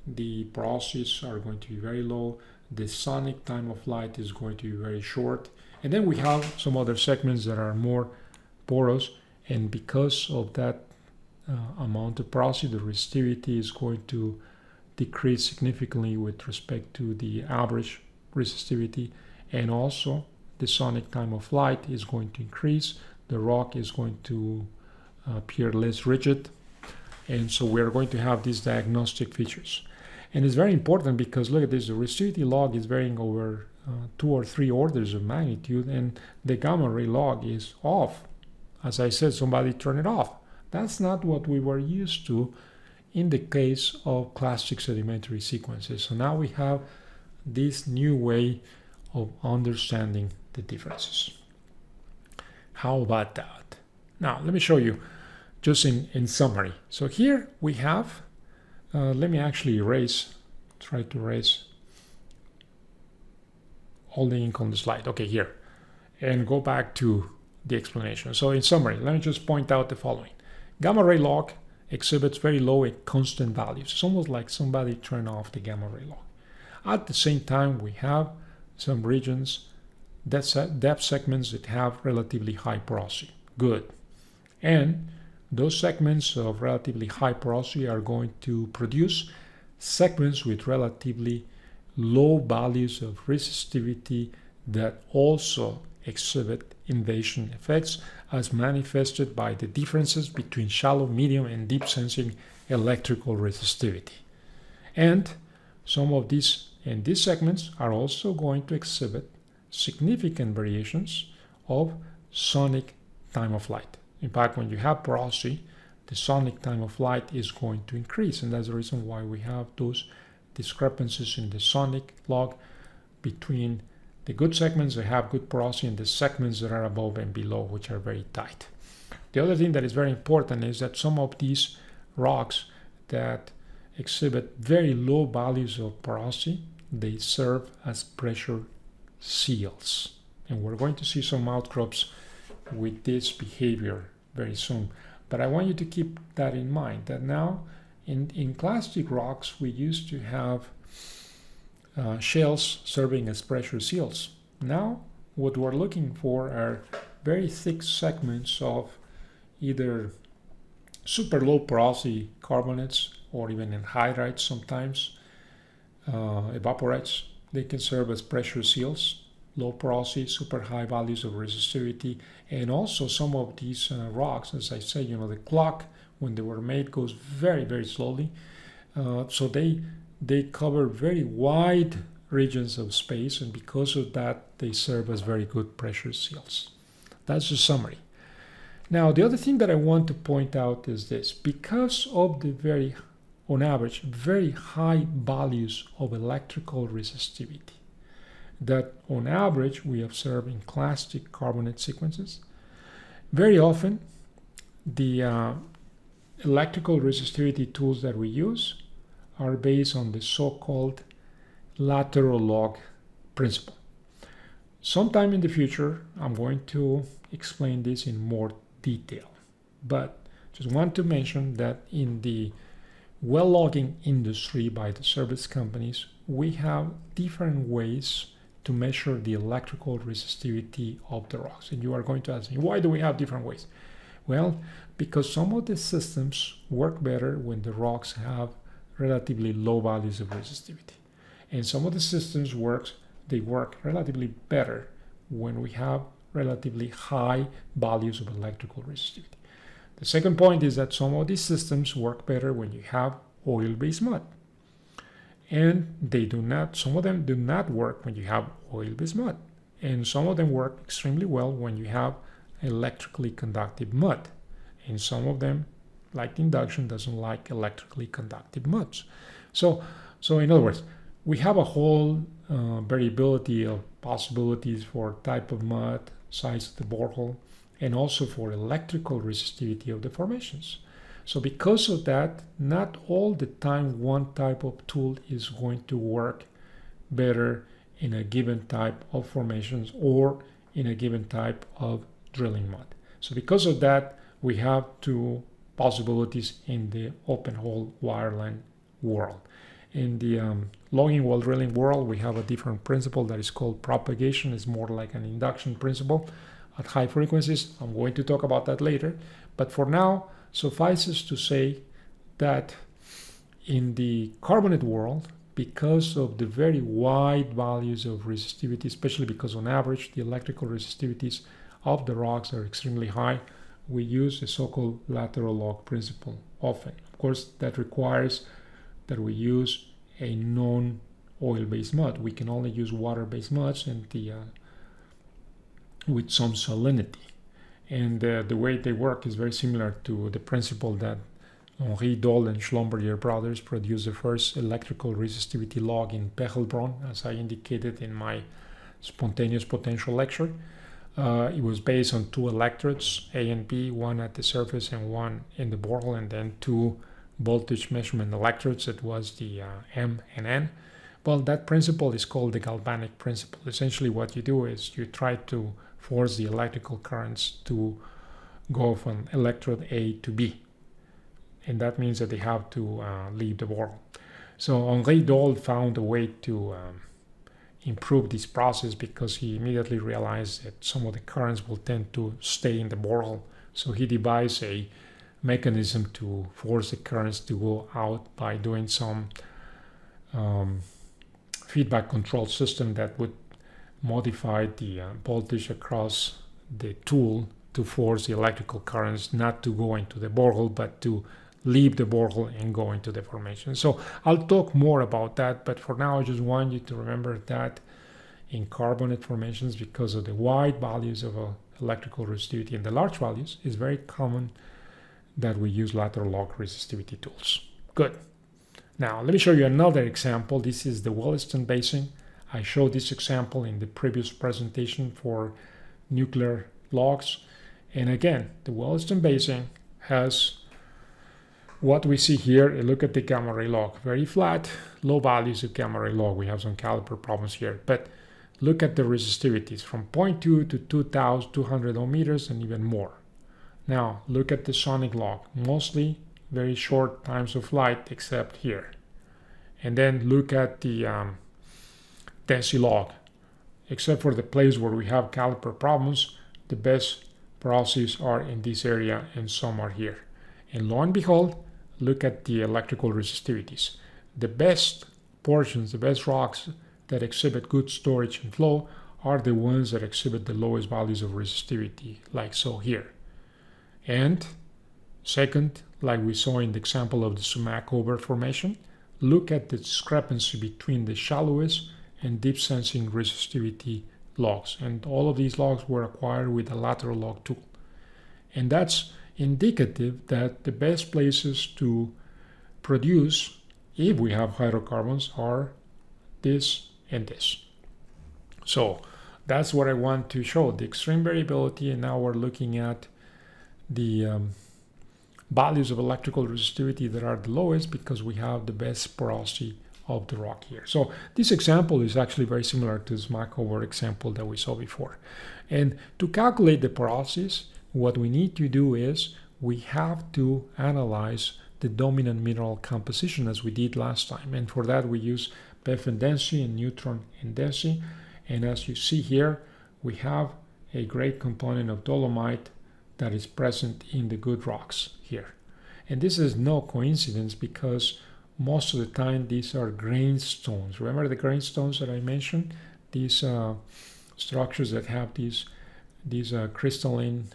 the porosities are going to be very low, the sonic time of flight is going to be very short, and then we have some other segments that are more porous, and because of that amount of porosity, the resistivity is going to decrease significantly with respect to the average resistivity, and also the sonic time of flight is going to increase. The rock is going to appear less rigid, and so we're going to have these diagnostic features. And it's very important because look at this, the resistivity log is varying over 2 or 3 orders of magnitude, and the gamma ray log is off. As I said, somebody turn it off. That's not what we were used to in the case of clastic sedimentary sequences. So now we have this new way of understanding the differences. How about that? Now, let me show you just in summary. So here we have, let me actually try to erase all the ink on the slide. Okay, here. And go back to the explanation. So in summary, let me just point out the following. Gamma ray log exhibits very low and constant values. It's almost like somebody turned off the gamma ray log. At the same time, we have some regions, depth segments that have relatively high porosity. Good. And those segments of relatively high porosity are going to produce segments with relatively low values of resistivity that also exhibit invasion effects as manifested by the differences between shallow, medium, and deep sensing electrical resistivity. And some of these segments are also going to exhibit significant variations of sonic time of flight. In fact, when you have porosity, the sonic time of flight is going to increase, and that's the reason why we have those discrepancies in the sonic log between the good segments that have good porosity and the segments that are above and below, which are very tight. The other thing that is very important is that some of these rocks that exhibit very low values of porosity, they serve as pressure seals. And we're going to see some outcrops with this behavior very soon. But I want you to keep that in mind, that now in clastic rocks, we used to have shales serving as pressure seals. Now, what we're looking for are very thick segments of either super low porosity carbonates or even anhydrites sometimes, evaporites. They can serve as pressure seals, low porosity, super high values of resistivity, and also some of these rocks, as I say, the clock when they were made goes very, very slowly. So they cover very wide regions of space, and because of that, they serve as very good pressure seals. That's the summary. Now, the other thing that I want to point out is this. Because of the on average, very high values of electrical resistivity that on average we observe in clastic carbonate sequences, very often the electrical resistivity tools that we use are based on the so-called lateral log principle. Sometime in the future, I'm going to explain this in more detail, but just want to mention that in the well logging industry by the service companies, we have different ways to measure the electrical resistivity of the rocks. And you are going to ask me, why do we have different ways? Well, because some of the systems work better when the rocks have relatively low values of resistivity. And some of the systems work relatively better when we have relatively high values of electrical resistivity. The second point is that some of these systems work better when you have oil-based mud. And some of them do not work when you have oil-based mud. And some of them work extremely well when you have electrically conductive mud. And some of them, like induction, doesn't like electrically conductive muds. So in other words, we have a whole variability of possibilities for type of mud, size of the borehole, and also for electrical resistivity of the formations. So because of that, not all the time one type of tool is going to work better in a given type of formations or in a given type of drilling mud. So because of that, we have two possibilities in the open hole wireline world. In the logging while drilling world, we have a different principle that is called propagation. It's more like an induction principle at high frequencies. I'm going to talk about that later. But for now, suffices to say that in the carbonate world, because of the very wide values of resistivity, especially because on average the electrical resistivities of the rocks are extremely high, we use the so-called lateral log principle often. Of course, that requires that we use a non-oil-based mud. We can only use water-based muds and with some salinity. And the way they work is very similar to the principle that Henri Dole and Schlumberger brothers produced the first electrical resistivity log in Hildebrand, as I indicated in my spontaneous potential lecture. It was based on two electrodes, A and B, one at the surface and one in the borehole, and then two voltage measurement electrodes. That was the M and N. Well, that principle is called the galvanic principle. Essentially what you do is you try to force the electrical currents to go from electrode A to B. And that means that they have to leave the borehole. So Henri Dole found a way to improve this process because he immediately realized that some of the currents will tend to stay in the borehole. So he devised a mechanism to force the currents to go out by doing some feedback control system that would modify the voltage across the tool to force the electrical currents not to go into the borehole but to leave the borehole and go into the formation. So I'll talk more about that, but for now I just want you to remember that in carbonate formations, because of the wide values of electrical resistivity and the large values, it's very common that we use lateral log resistivity tools. Good. Now let me show you another example. This is the Williston Basin. I showed this example in the previous presentation for nuclear logs. And again, the Williston Basin has what we see here. Look at the gamma ray log, very flat, low values of gamma ray log. We have some caliper problems here, but look at the resistivities from 0.2 to 2,200 ohmmeters and even more. Now look at the sonic log, mostly very short times of flight except here. And then look at the density log. Except for the place where we have caliper problems, the best porosities are in this area and some are here. And lo and behold, look at the electrical resistivities. The best portions, the best rocks that exhibit good storage and flow are the ones that exhibit the lowest values of resistivity, like so here. And second, like we saw in the example of the Sumac Over formation, look at the discrepancy between the shallowest and deep sensing resistivity logs. And all of these logs were acquired with a lateral log tool. And that's indicative that the best places to produce, if we have hydrocarbons, are this and this. So that's what I want to show, the extreme variability. And now we're looking at the values of electrical resistivity that are the lowest because we have the best porosity of the rock here. So this example is actually very similar to the Smackover example that we saw before. And to calculate the porosities, what we need to do is we have to analyze the dominant mineral composition as we did last time. And for that we use Beffen density and neutron and density. And as you see here, we have a great component of dolomite that is present in the good rocks here. And this is no coincidence because most of the time these are grainstones. Remember the grainstones that I mentioned? These structures that have these crystalline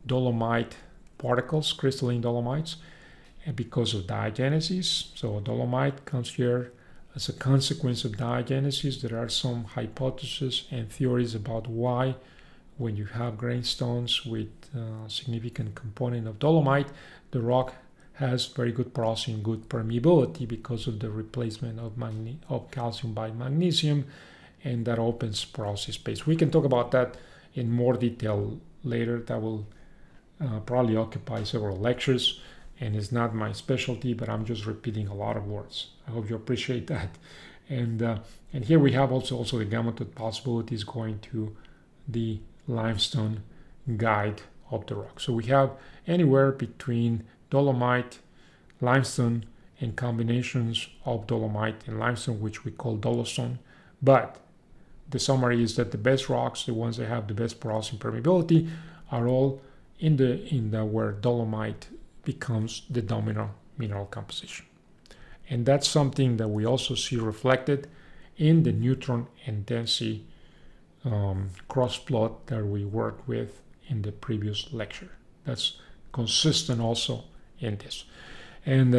dolomite particles, crystalline dolomites, and because of diagenesis. So dolomite comes here as a consequence of diagenesis. There are some hypotheses and theories about why when you have grainstones with a significant component of dolomite, the rock has very good porosity and good permeability because of the replacement of calcium by magnesium, and that opens porosity space. We can talk about that in more detail later. That will probably occupy several lectures, and it's not my specialty, but I'm just repeating a lot of words. I hope you appreciate that. And here we have also the gammaton possibilities going to the limestone guide of the rock. So we have anywhere between dolomite, limestone, and combinations of dolomite and limestone, which we call dolostone. But the summary is that the best rocks, the ones that have the best porosity and permeability, are all in the where dolomite becomes the dominant mineral composition. And that's something that we also see reflected in the neutron and density cross plot that we worked with in the previous lecture. That's consistent also in this. And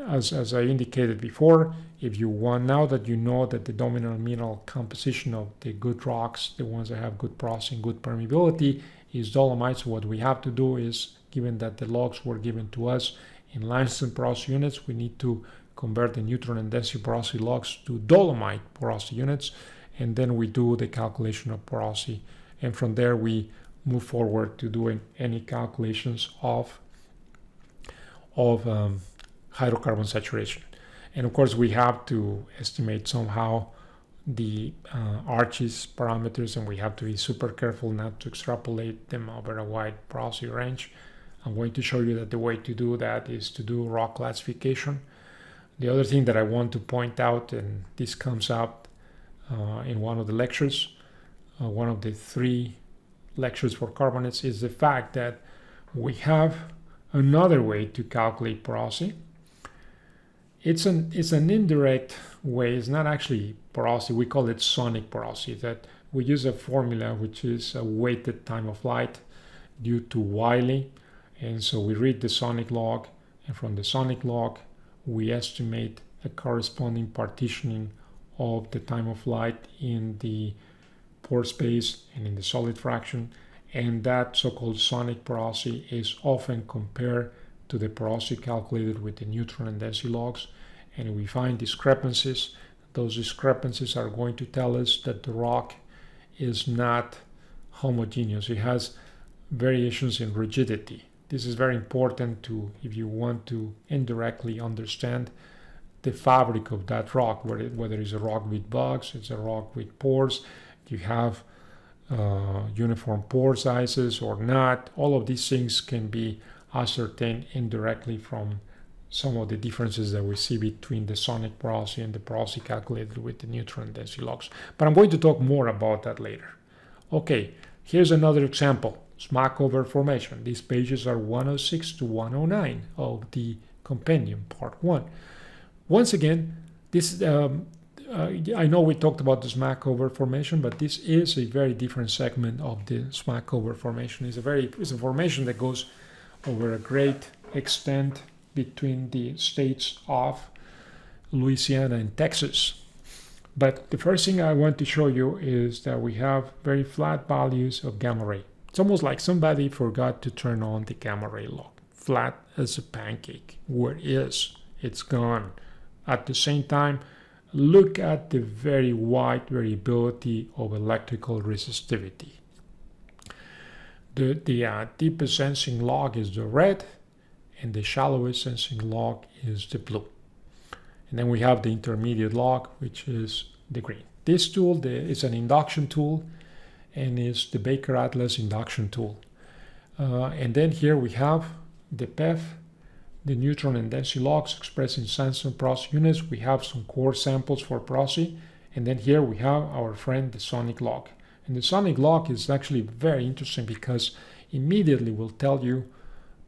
as I indicated before, if you want, now that you know that the dominant mineral composition of the good rocks, the ones that have good porosity and good permeability, is dolomite, so what we have to do is, given that the logs were given to us in limestone porosity units, we need to convert the neutron and density porosity logs to dolomite porosity units, and then we do the calculation of porosity, and from there we move forward to doing any calculations of hydrocarbon saturation. And of course we have to estimate somehow the Archie's parameters, and we have to be super careful not to extrapolate them over a wide porosity range. I'm going to show you that the way to do that is to do rock classification. The other thing that I want to point out, and this comes up in one of the lectures, one of the 3 lectures for carbonates, is the fact that we have another way to calculate porosity. It's an indirect way. It's not actually porosity. We call it sonic porosity. That we use a formula which is a weighted time of flight due to Wiley, and so we read the sonic log, and from the sonic log we estimate a corresponding partitioning of the time of flight in the pore space and in the solid fraction, and that so-called sonic porosity is often compared to the porosity calculated with the neutron and density logs, and we find discrepancies. Those discrepancies are going to tell us that the rock is not homogeneous. It has variations in rigidity. This is very important to, if you want to indirectly understand the fabric of that rock, whether it's a rock with bugs, it's a rock with pores, you have uniform pore sizes or not. All of these things can be ascertained indirectly from some of the differences that we see between the sonic porosity and the porosity calculated with the neutron density logs. But I'm going to talk more about that later. Okay, here's another example. Smackover formation. These pages are 106 to 109 of the compendium, part 1. Once again, this I know we talked about the Smackover formation, but this is a very different segment of the Smackover formation. It's a formation that goes over a great extent between the states of Louisiana and Texas. But the first thing I want to show you is that we have very flat values of gamma ray. It's almost like somebody forgot to turn on the gamma ray log. Flat as a pancake. Where is? It's gone. At the same time, look at the very wide variability of electrical resistivity. The deepest sensing log is the red, and the shallowest sensing log is the blue. And then we have the intermediate log, which is the green. This tool is an induction tool, and is the Baker Atlas induction tool. And then here we have the PEF, the neutron and density logs expressed in Sandstone porosity units. We have some core samples for porosity, and then here we have our friend the sonic log. And the sonic log is actually very interesting because immediately will tell you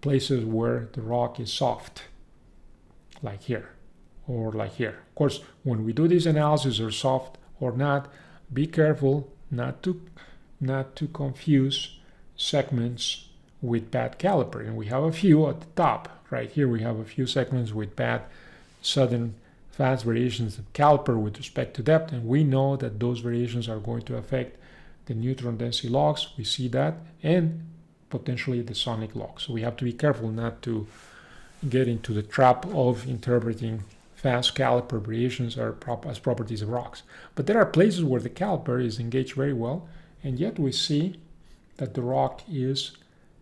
places where the rock is soft, like here or like here. Of course, when we do this analysis, or soft or not, be careful not to confuse segments with bad caliper. And we have a few at the top. Right here we have a few segments with bad sudden fast variations of caliper with respect to depth, and we know that those variations are going to affect the neutron density logs. We see that, and potentially the sonic log. So we have to be careful not to get into the trap of interpreting fast caliper variations as properties of rocks. But there are places where the caliper is engaged very well, and yet we see that the rock is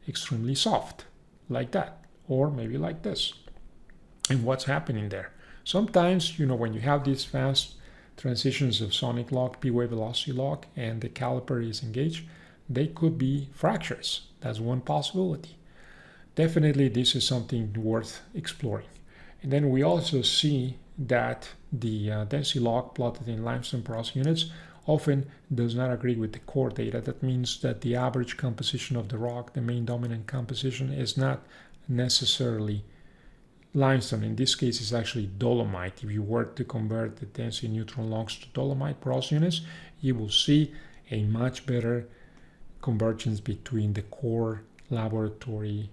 extremely soft, like that, or maybe like this. And what's happening there? Sometimes, when you have these fast transitions of sonic log, P-wave velocity log, and the caliper is engaged, they could be fractures. That's one possibility. Definitely this is something worth exploring. And then we also see that the density log plotted in limestone porosity units often does not agree with the core data. That means that the average composition of the rock, the main dominant composition, is not necessarily limestone. In this case, it's actually dolomite. If you were to convert the density neutron logs to dolomite porosity units, you will see a much better convergence between the core laboratory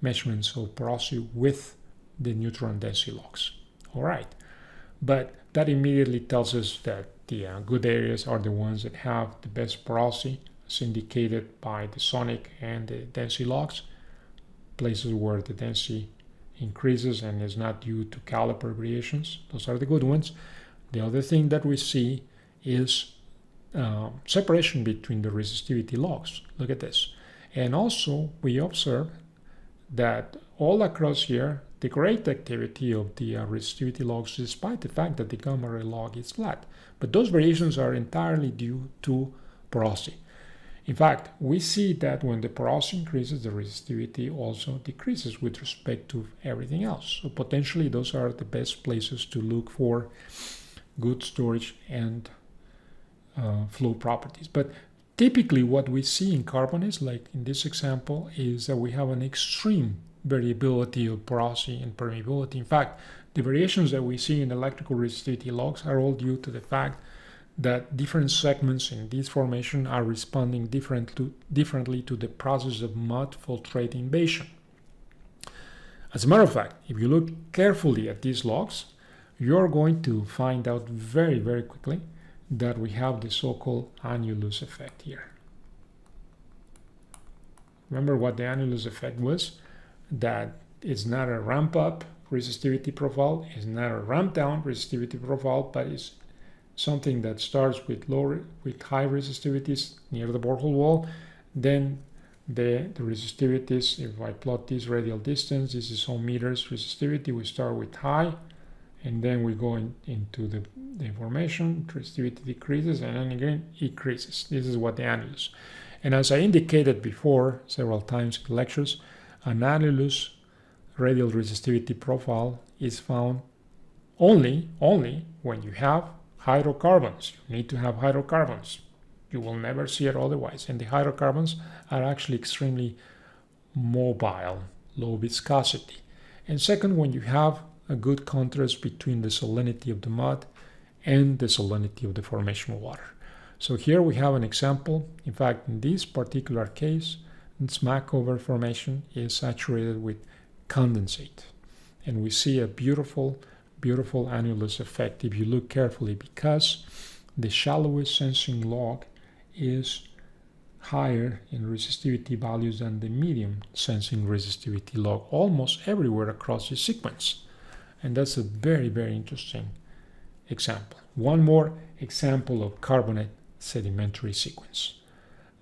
measurements of porosity with the neutron density logs. All right, but that immediately tells us that the good areas are the ones that have the best porosity, as indicated by the sonic and the density logs. Places where the density increases and is not due to caliper variations, those are the good ones. The other thing that we see is separation between the resistivity logs. Look at this. And also we observe that all across here, the great activity of the resistivity logs, despite the fact that the gamma ray log is flat. But those variations are entirely due to porosity. In fact, we see that when the porosity increases, the resistivity also decreases with respect to everything else. So potentially those are the best places to look for good storage and flow properties. But typically what we see in carbonates, like in this example, is that we have an extreme variability of porosity and permeability. In fact, the variations that we see in electrical resistivity logs are all due to the fact that different segments in this formation are responding differently to the process of mud filtrate invasion. As a matter of fact, if you look carefully at these logs, you're going to find out very, very quickly that we have the so-called annulus effect here. Remember what the annulus effect was? That it's not a ramp up resistivity profile, it's not a ramp down resistivity profile, but it's something that starts with high resistivities near the borehole wall. Then the resistivities, if I plot this radial distance, this is all meters resistivity. We start with high, and then we go into the formation. Resistivity decreases, and then again increases. This is what the annulus. And as I indicated before several times in lectures, an annulus radial resistivity profile is found only when you have hydrocarbons. You need to have hydrocarbons. You will never see it otherwise. And the hydrocarbons are actually extremely mobile, low viscosity. And second, when you have a good contrast between the salinity of the mud and the salinity of the formation water. So here we have an example. In fact, in this particular case, the Smackover formation is saturated with condensate. And we see a beautiful annulus effect if you look carefully, because the shallowest sensing log is higher in resistivity values than the medium sensing resistivity log almost everywhere across the sequence. And that's a very, very interesting example. One more example of carbonate sedimentary sequence.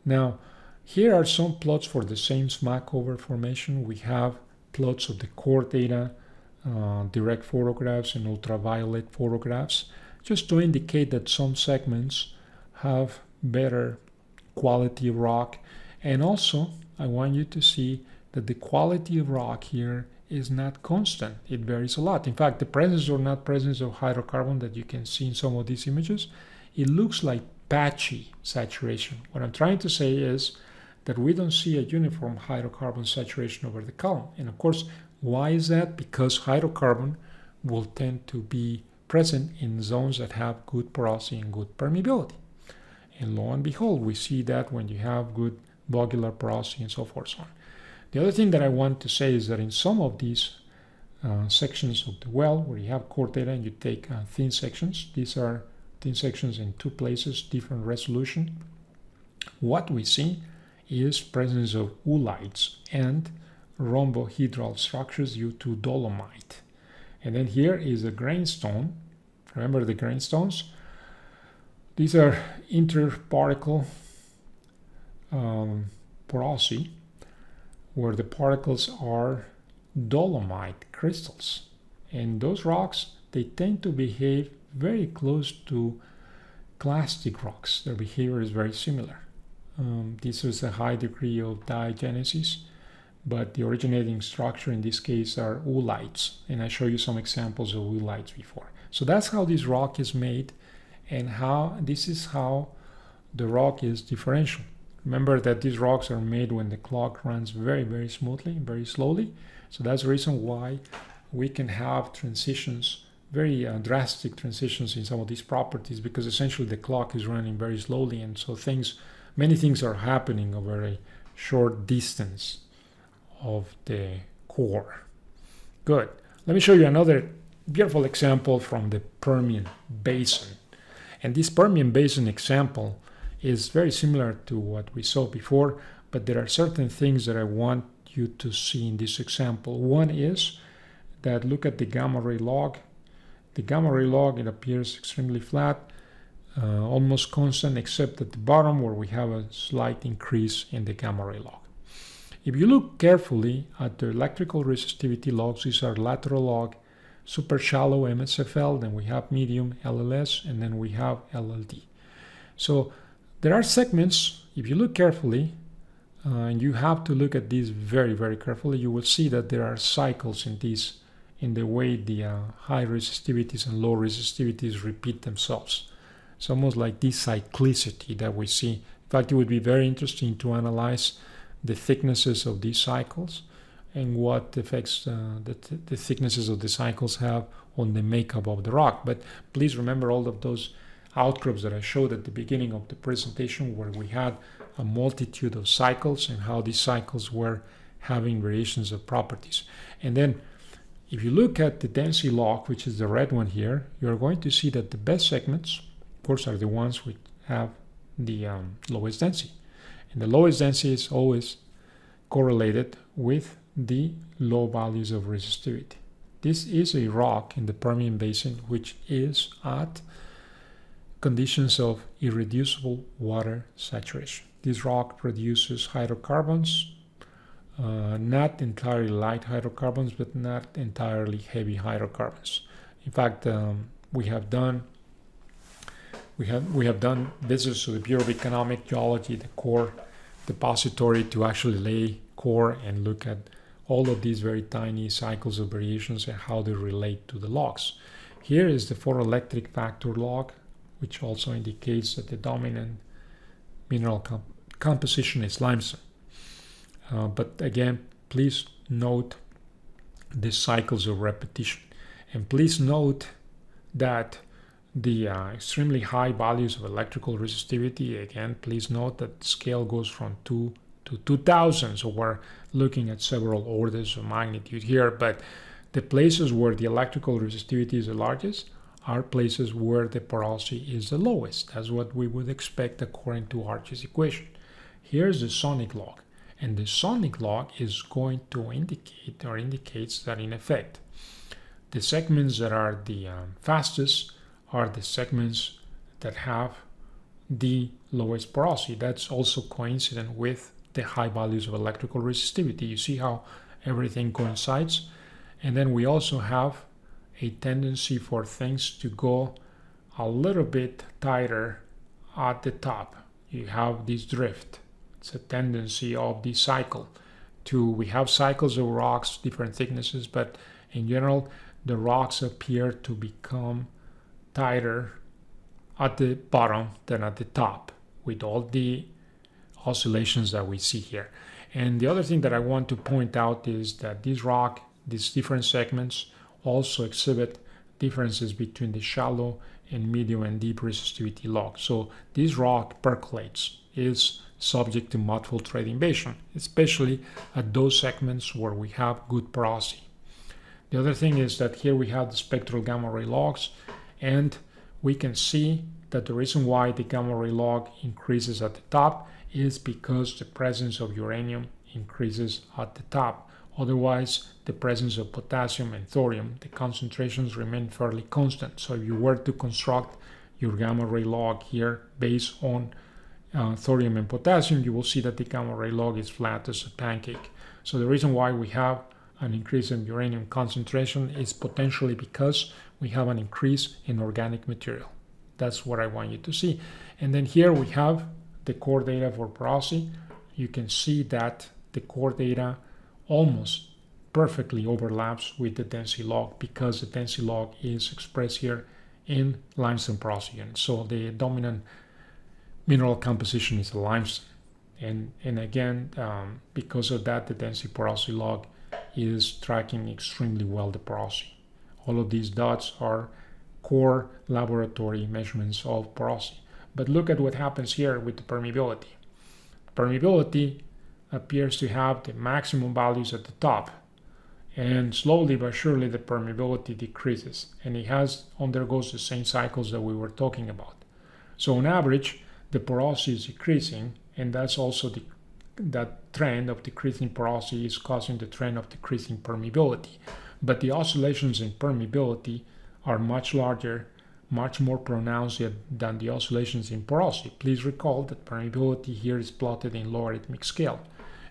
Now, here are some plots for the same Smackover formation. We have plots of the core data, direct photographs and ultraviolet photographs, just to indicate that some segments have better quality of rock. And also, I want you to see that the quality of rock here is not constant. It varies a lot. In fact, the presence or not presence of hydrocarbon that you can see in some of these images, it looks like patchy saturation. What I'm trying to say is that we don't see a uniform hydrocarbon saturation over the column. And of course, why is that? Because hydrocarbon will tend to be present in zones that have good porosity and good permeability. And lo and behold, we see that when you have good bogular porosity and so forth. So on. The other thing that I want to say is that in some of these sections of the well, where you have core data and you take thin sections, these are thin sections in two places, different resolution. What we see is presence of oolites and rhombohedral structures due to dolomite. And then here is a grainstone. Remember the grainstones? These are interparticle porosity, where the particles are dolomite crystals. And those rocks, they tend to behave very close to clastic rocks. Their behavior is very similar. This is a high degree of diagenesis, but the originating structure in this case are oolites, and I show you some examples of oolites before. So that's how this rock is made, and this is how the rock is differential. Remember that these rocks are made when the clock runs very, very smoothly, very slowly. So that's the reason why we can have transitions, very drastic transitions in some of these properties, because essentially the clock is running very slowly, and so many things are happening over a short distance of the core. Good. Let me show you another beautiful example from the Permian Basin. And this Permian Basin example is very similar to what we saw before, but there are certain things that I want you to see in this example. One is that look at the gamma ray log. The gamma ray log, it appears extremely flat, almost constant, except at the bottom where we have a slight increase in the gamma ray log. If you look carefully at the electrical resistivity logs, these are lateral log, super shallow MSFL, then we have medium LLS, and then we have LLD. So There are segments, if you look carefully, and you have to look at these very, very carefully, you will see that there are cycles in these, in the way the high resistivities and low resistivities repeat themselves. It's almost like this cyclicity that we see. In fact, it would be very interesting to analyze the thicknesses of these cycles and what effects the thicknesses of the cycles have on the makeup of the rock. But please remember all of those outcrops that I showed at the beginning of the presentation, where we had a multitude of cycles and how these cycles were having variations of properties. And then if you look at the density log, which is the red one here, you're going to see that the best segments, of course, are the ones which have the lowest density. And the lowest density is always correlated with the low values of resistivity. This is a rock in the Permian Basin which is at conditions of irreducible water saturation. This rock produces hydrocarbons, not entirely light hydrocarbons, but not entirely heavy hydrocarbons. In fact, we have done visits to the Bureau of Economic Geology, the core depository, to actually lay core and look at all of these very tiny cycles of variations and how they relate to the logs. Here is the photoelectric factor log, which also indicates that the dominant mineral composition is limestone. But again, please note the cycles of repetition. And please note that the extremely high values of electrical resistivity, again, please note that the scale goes from 2 to 2000. So we're looking at several orders of magnitude here. But the places where the electrical resistivity is the largest are places where the porosity is the lowest. That's what we would expect according to Archie's equation. Here's the sonic log. And the sonic log is going to indicate, or indicates, that in effect the segments that are the fastest are the segments that have the lowest porosity. That's also coincident with the high values of electrical resistivity. You see how everything coincides? And then we also have a tendency for things to go a little bit tighter at the top. You have this drift. It's a tendency of the cycle we have cycles of rocks, different thicknesses, but in general, the rocks appear to become tighter at the bottom than at the top, with all the oscillations that we see here. And the other thing that I want to point out is that these different segments also exhibit differences between the shallow and medium and deep resistivity logs. So this rock percolates, is subject to mud filtrate invasion, especially at those segments where we have good porosity. The other thing is that here we have the spectral gamma ray logs, and we can see that the reason why the gamma ray log increases at the top is because the presence of uranium increases at the top. Otherwise, the presence of potassium and thorium, the concentrations remain fairly constant. So if you were to construct your gamma ray log here based on thorium and potassium, you will see that the gamma ray log is flat as a pancake. So the reason why we have an increase in uranium concentration is potentially because we have an increase in organic material. That's what I want you to see. And then here we have the core data for porosity. You can see that the core data almost perfectly overlaps with the density log, because the density log is expressed here in limestone porosity units. So the dominant mineral composition is a limestone. And again, because of that, the density porosity log is tracking extremely well the porosity. All of these dots are core laboratory measurements of porosity. But look at what happens here with the permeability. Permeability appears to have the maximum values at the top, and slowly but surely the permeability decreases, and it undergoes the same cycles that we were talking about. So on average, the porosity is decreasing, and that's also that trend of decreasing porosity is causing the trend of decreasing permeability. But the oscillations in permeability are much larger, much more pronounced than the oscillations in porosity. Please recall that permeability here is plotted in logarithmic scale.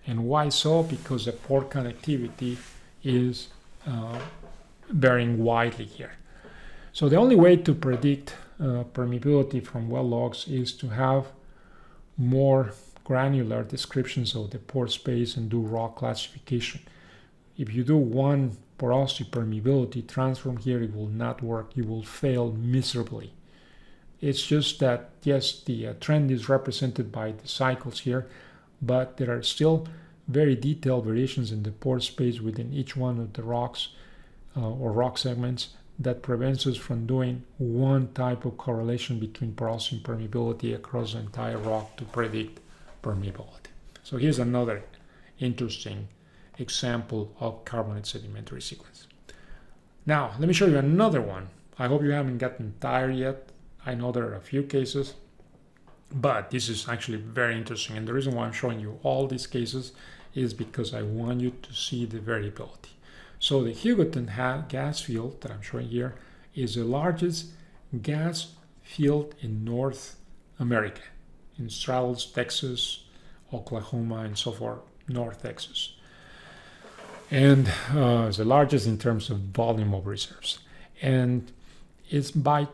And why so? Because the pore connectivity is varying widely here. So the only way to predict permeability from well logs is to have more granular descriptions of the pore space and do rock classification. If you do one porosity permeability transform here, it will not work. You will fail miserably. It's just that, yes, the trend is represented by the cycles here, but there are still very detailed variations in the pore space within each one of the rocks or rock segments that prevents us from doing one type of correlation between porosity and permeability across the entire rock to predict permeability. So here's another interesting example of carbonate sedimentary sequence. Now, let me show you another one. I hope you haven't gotten tired yet. I know there are a few cases, but this is actually very interesting. And the reason why I'm showing you all these cases is because I want you to see the variability. So the Hildebrand gas field that I'm showing here is the largest gas field in North America, in straddles Texas, Oklahoma, and so forth, North Texas. And it's the largest in terms of volume of reserves. And it's by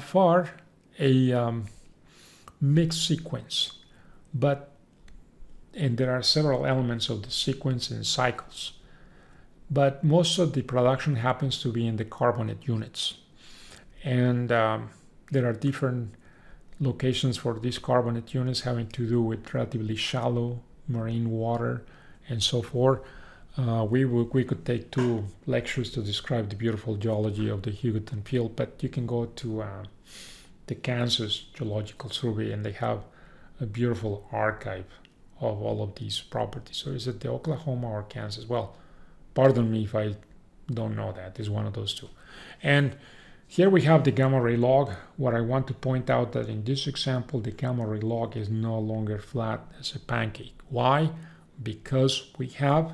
far a mixed sequence, and there are several elements of the sequence and cycles. But most of the production happens to be in the carbonate units. And there are different locations for these carbonate units having to do with relatively shallow marine water and so forth. We could take 2 lectures to describe the beautiful geology of the Hildebrand field, but you can go to the Kansas Geological Survey and they have a beautiful archive of all of these properties. So is it the Oklahoma or Kansas? Well, pardon me if I don't know that. It's one of those two. And here we have the gamma ray log. What I want to point out that in this example, the gamma ray log is no longer flat as a pancake. Why? Because we have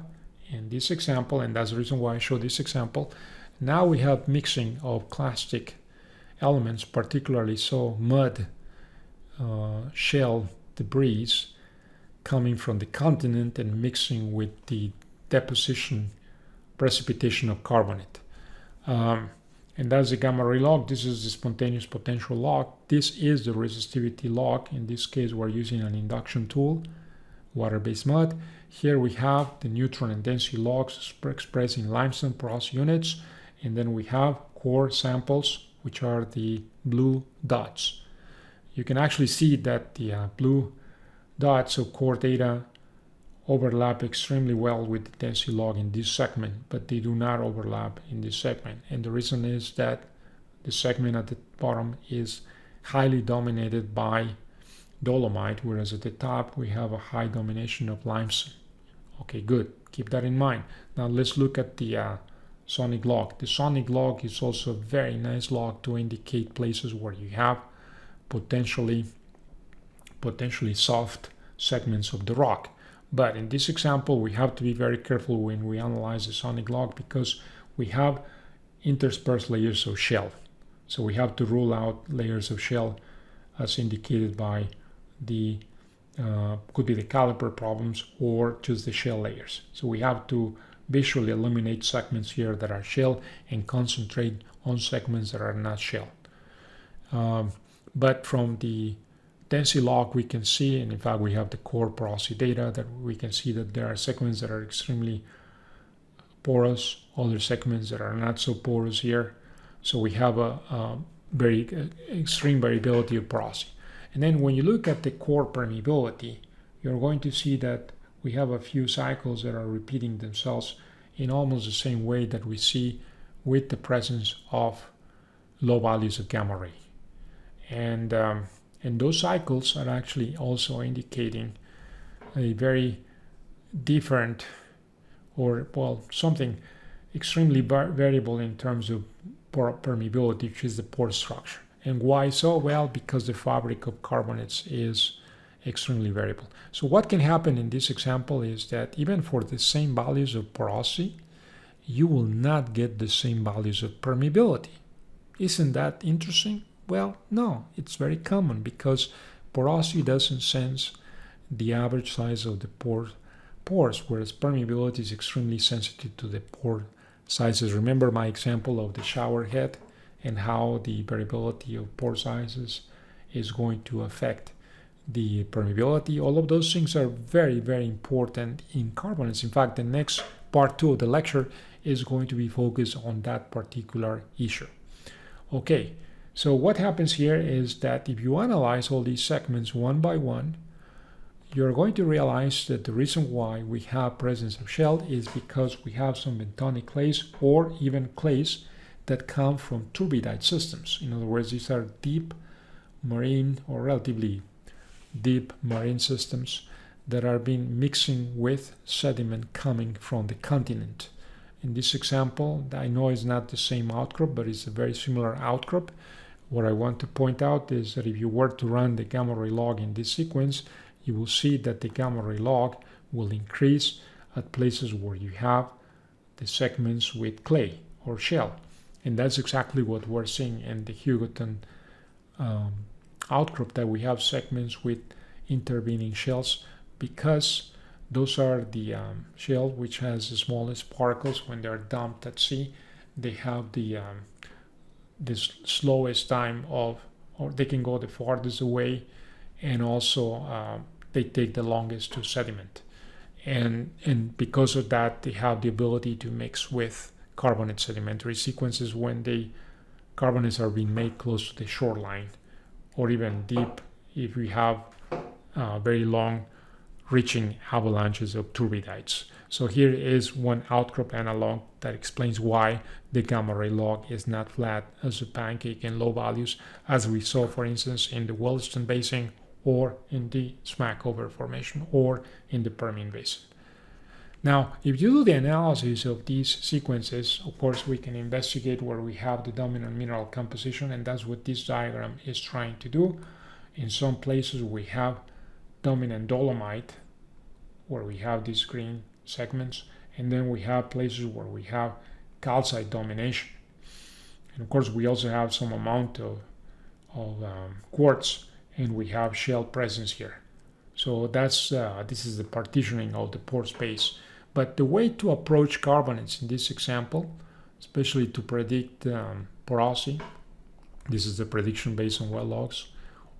in this example, and that's the reason why I show this example, now we have mixing of clastic elements, particularly so mud, shell debris coming from the continent and mixing with the precipitation of carbonate. And that's the gamma ray log. This is the spontaneous potential log. This is the resistivity log. In this case, we're using an induction tool, water-based mud. Here we have the neutron and density logs expressed in limestone porosity units. And then we have core samples, which are the blue dots. You can actually see that the blue dots of core data overlap extremely well with the density log in this segment, but they do not overlap in this segment. And the reason is that the segment at the bottom is highly dominated by dolomite, whereas at the top we have a high domination of limestone. Okay, good. Keep that in mind. Now let's look at the sonic log. The sonic log is also a very nice log to indicate places where you have potentially soft segments of the rock. But in this example, we have to be very careful when we analyze the sonic log because we have interspersed layers of shell. So we have to rule out layers of shell as indicated by the, could be the caliper problems or just the shell layers. So we have to visually eliminate segments here that are shell and concentrate on segments that are not shell. But from the density log we can see, and in fact we have the core porosity data, that we can see that there are segments that are extremely porous, other segments that are not so porous here. So we have a very extreme variability of porosity. And then when you look at the core permeability, you're going to see that we have a few cycles that are repeating themselves in almost the same way that we see with the presence of low values of gamma ray. And those cycles are actually also indicating a very different, or well, something extremely variable in terms of pore permeability, which is the pore structure. And why so? Well, because the fabric of carbonates is extremely variable. So what can happen in this example is that even for the same values of porosity, you will not get the same values of permeability. Isn't that interesting? Well, no, it's very common because porosity doesn't sense the average size of the pores, whereas permeability is extremely sensitive to the pore sizes. Remember my example of the shower head and how the variability of pore sizes is going to affect the permeability. All of those things are very, very important in carbonates. In fact, the next part 2 of the lecture is going to be focused on that particular issue. Okay, so what happens here is that if you analyze all these segments one by one, you're going to realize that the reason why we have presence of shale is because we have some bentonic clays or even clays that come from turbidite systems. In other words, these are deep marine or relatively deep marine systems that are being mixing with sediment coming from the continent. In this example, I know it's not the same outcrop, but it's a very similar outcrop. What I want to point out is that if you were to run the gamma ray log in this sequence, you will see that the gamma ray log will increase at places where you have the segments with clay or shale. And that's exactly what we're seeing in the Hugoton outcrop, that we have segments with intervening shales, because those are the shale which has the smallest particles. When they're dumped at sea, they have the slowest time of, or they can go the farthest away, and also they take the longest to sediment. And because of that, they have the ability to mix with carbonate sedimentary sequences when the carbonates are being made close to the shoreline, or even deep if we have very long reaching avalanches of turbidites. So here is one outcrop analog that explains why the gamma ray log is not flat as a pancake in low values, as we saw, for instance, in the Williston Basin, or in the Smackover Formation, or in the Permian Basin. Now, if you do the analysis of these sequences, of course, we can investigate where we have the dominant mineral composition, and that's what this diagram is trying to do. In some places, we have dominant dolomite, where we have these green segments, and then we have places where we have calcite domination. And of course, we also have some amount of quartz, and we have shale presence here. So that's this is the partitioning of the pore space. But the way to approach carbonates in this example, especially to predict porosity, this is the prediction based on well logs,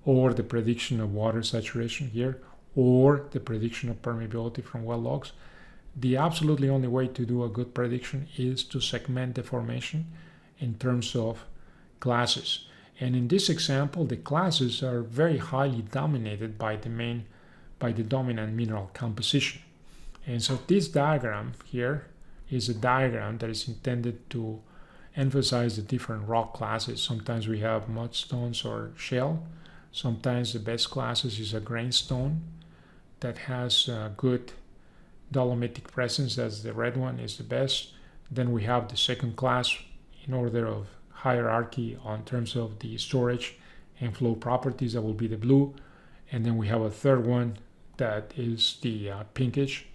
or the prediction of water saturation here, or the prediction of permeability from well logs, the absolutely only way to do a good prediction is to segment the formation in terms of classes. And in this example, the classes are very highly dominated by the dominant mineral composition. And so this diagram here is a diagram that is intended to emphasize the different rock classes. Sometimes we have mudstones or shale. Sometimes the best classes is a grainstone that has good dolomitic presence, as the red one is the best. Then we have the second class in order of hierarchy on terms of the storage and flow properties, that will be the blue. And then we have a third one that is the pinkish.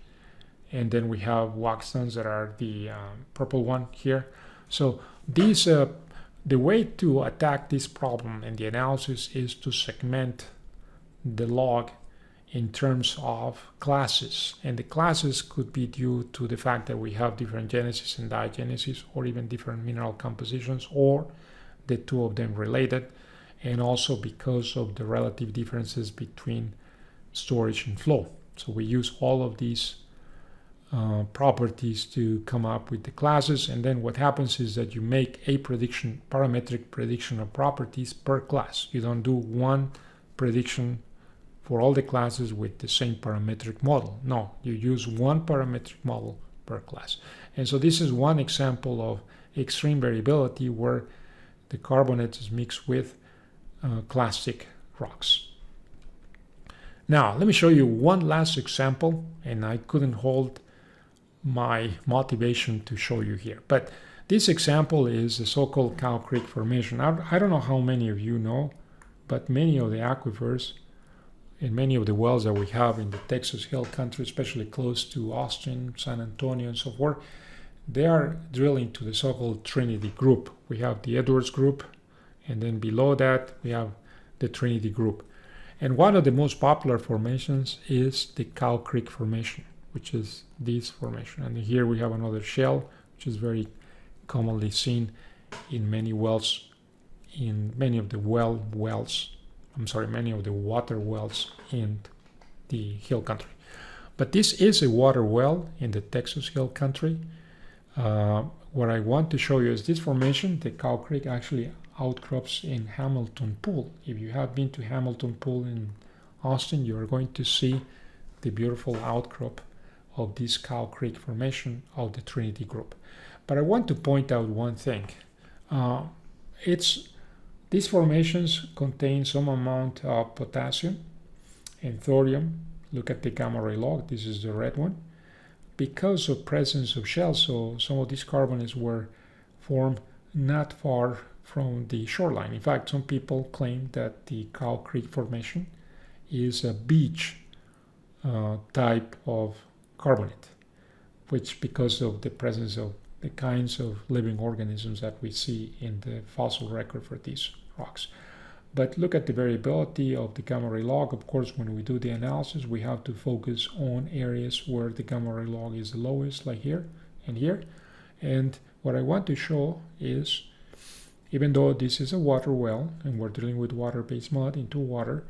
And then we have waxstones that are the purple one here. So these, the way to attack this problem in the analysis is to segment the log in terms of classes. And the classes could be due to the fact that we have different genesis and diagenesis, or even different mineral compositions, or the two of them related, and also because of the relative differences between storage and flow. So we use all of these properties to come up with the classes, and then what happens is that you make a prediction, parametric prediction of properties per class. You don't do one prediction for all the classes with the same parametric model. No, you use one parametric model per class. And so this is one example of extreme variability where the carbonate is mixed with clastic rocks. Now, let me show you one last example, and I couldn't hold my motivation to show you here. But this example is the so-called Cow Creek Formation. I don't know how many of you know, but many of the aquifers and many of the wells that we have in the Texas Hill Country, especially close to Austin, San Antonio, and so forth, they are drilling to the so-called Trinity Group. We have the Edwards Group, and then below that we have the Trinity Group. And one of the most popular formations is the Cow Creek Formation, which is this formation. And here we have another shell, which is very commonly seen in many wells, in many of the wells many of the water wells in the hill country. But this is a water well in the Texas hill country. What I want to show you is this formation. The Cow Creek actually outcrops in Hamilton Pool. If you have been to Hamilton Pool in Austin, you are going to see the beautiful outcrop of this Cow Creek formation of the Trinity Group. But I want to point out one thing. These formations contain some amount of potassium and thorium. Look at the gamma ray log. This is the red one. Because of presence of shells, so some of these carbonates were formed not far from the shoreline. In fact, some people claim that the Cow Creek Formation is a beach type of carbonate, which because of the presence of the kinds of living organisms that we see in the fossil record for these rocks. But look at the variability of the gamma ray log. Of course, when we do the analysis, we have to focus on areas where the gamma ray log is the lowest, like here and here. And what I want to show is, even though this is a water well and we're dealing with water-based mud into water,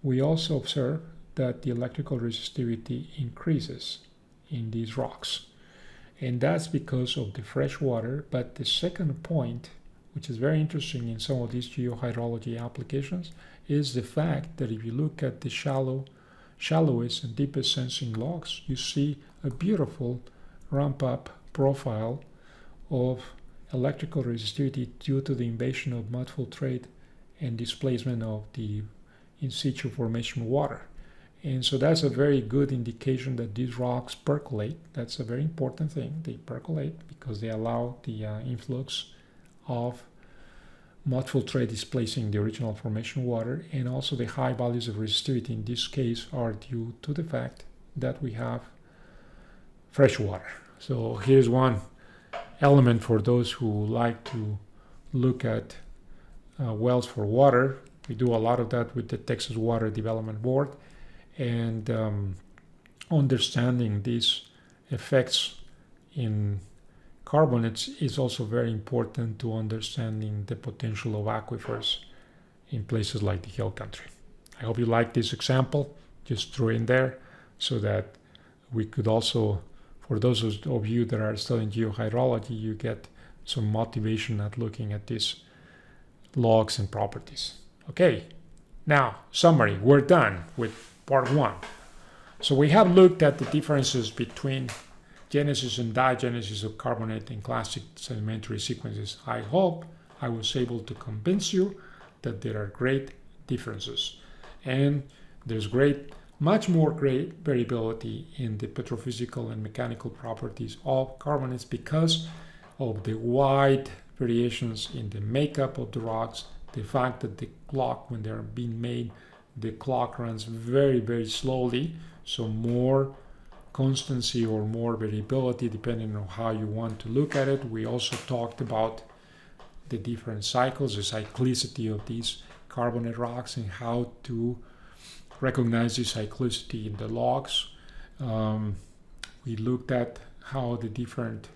we also observe that the electrical resistivity increases in these rocks. And that's because of the fresh water. But the second point, which is very interesting in some of these geohydrology applications, is the fact that if you look at the shallowest and deepest sensing logs, you see a beautiful ramp-up profile of electrical resistivity due to the invasion of mud filtrate and displacement of the in-situ formation water. And so that's a very good indication that these rocks percolate. That's a very important thing. They percolate because they allow the influx of mud filtrate displacing the original formation water, and also the high values of resistivity in this case are due to the fact that we have fresh water. So here's one element for those who like to look at wells for water. We do a lot of that with the Texas Water Development Board, and understanding these effects in carbonates is also very important to understanding the potential of aquifers in places like the hill country. I hope you like this example. Just threw in there so that we could also, for those of you that are studying geohydrology, you get some motivation at looking at these logs and properties. Okay, now summary. We're done with part one. So we have looked at the differences between genesis and diagenesis of carbonate and clastic sedimentary sequences. I hope I was able to convince you that there are great differences, and there's much more great variability in the petrophysical and mechanical properties of carbonates because of the wide variations in the makeup of the rocks, the fact that the clock, when they're being made, the clock runs very, very slowly, so more constancy or more variability depending on how you want to look at it. We also talked about the different cycles, the cyclicity of these carbonate rocks and how to recognize the cyclicity in the logs. We looked at how the different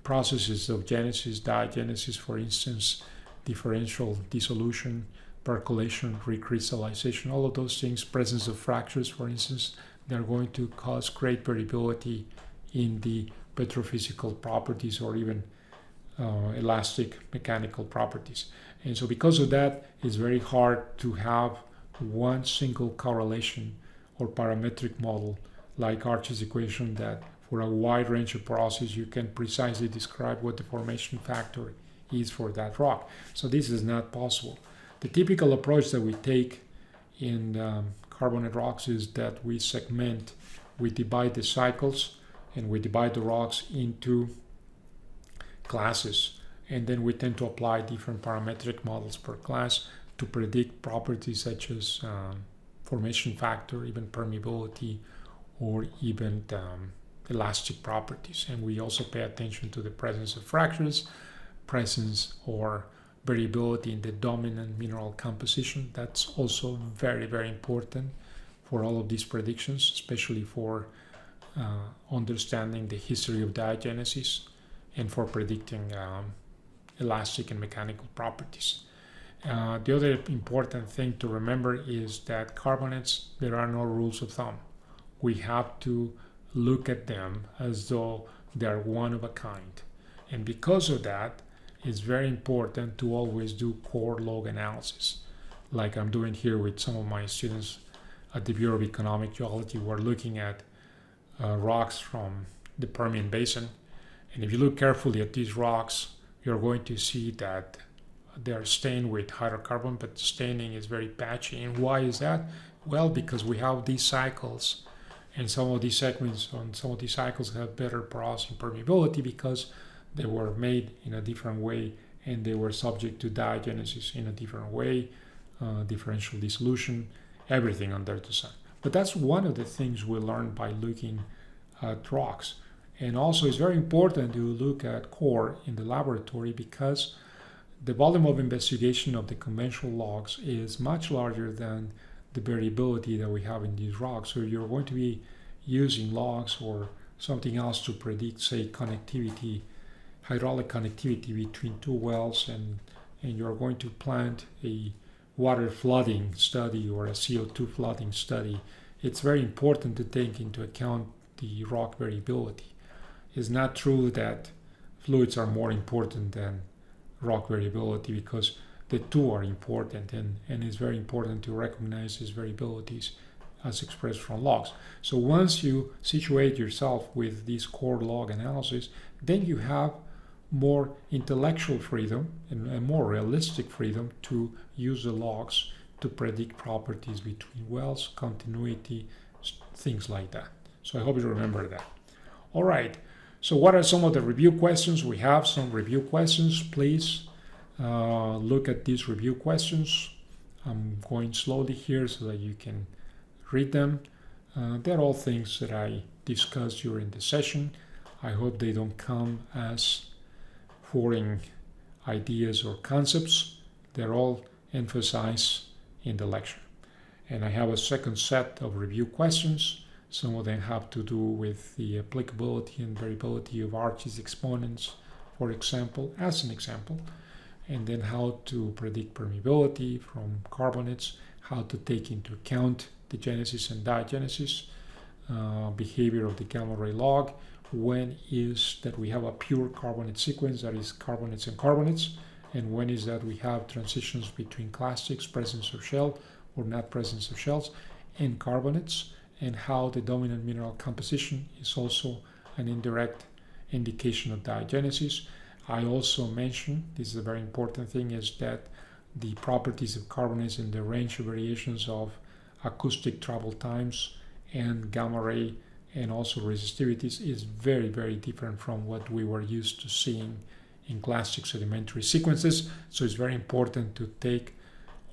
processes of genesis, diagenesis, for instance, differential dissolution, percolation, recrystallization, all of those things, presence of fractures, for instance, they're going to cause great variability in the petrophysical properties or even elastic mechanical properties. And so because of that, it's very hard to have one single correlation or parametric model like Arch's equation that for a wide range of processes you can precisely describe what the formation factor is for that rock. So this is not possible. The typical approach that we take in carbonate rocks is that we divide the cycles and we divide the rocks into classes, and then we tend to apply different parametric models per class to predict properties such as formation factor, even permeability, or even elastic properties. And we also pay attention to the presence of fractures, presence or variability in the dominant mineral composition. That's also very, very important for all of these predictions, especially for understanding the history of diagenesis and for predicting elastic and mechanical properties. The other important thing to remember is that carbonates, there are no rules of thumb. We have to look at them as though they are one of a kind. And because of that, it's very important to always do core log analysis, like I'm doing here with some of my students at the Bureau of Economic Geology. We're looking at rocks from the Permian Basin. And if you look carefully at these rocks, you're going to see that they are stained with hydrocarbon, but the staining is very patchy. And why is that? Well, because we have these cycles, and some of these segments on some of these cycles have better porosity permeability because they were made in a different way and they were subject to diagenesis in a different way, differential dissolution, everything under the sun. But that's one of the things we learned by looking at rocks. And also it's very important to look at core in the laboratory because the volume of investigation of the conventional logs is much larger than the variability that we have in these rocks. So you're going to be using logs or something else to predict, say, connectivity, hydraulic connectivity between two wells, and you're going to plant a water flooding study or a CO2 flooding study. It's very important to take into account the rock variability. It's not true that fluids are more important than rock variability because the two are important, and it's very important to recognize these variabilities as expressed from logs. So once you situate yourself with this core log analysis, then you have more intellectual freedom and more realistic freedom to use the logs to predict properties between wells, continuity, things like that. So I hope you remember that. All right. So what are some of the review questions? We have some review questions. Please look at these review questions. I'm going slowly here so that you can read them. They're all things that I discussed during the session. I hope they don't come as foreign ideas or concepts. They're all emphasized in the lecture. And I have a second set of review questions. Some of them have to do with the applicability and variability of arches exponents, for example, as an example, and then how to predict permeability from carbonates, how to take into account the genesis and diagenesis, behavior of the gamma ray log, when is that we have a pure carbonate sequence, that is carbonates and carbonates, and when is that we have transitions between clastics, presence of shell or not presence of shells, and carbonates, and how the dominant mineral composition is also an indirect indication of diagenesis. I also mentioned, this is a very important thing, is that the properties of carbonates and the range of variations of acoustic travel times and gamma ray and also resistivities is very, very different from what we were used to seeing in clastic sedimentary sequences. So it's very important to take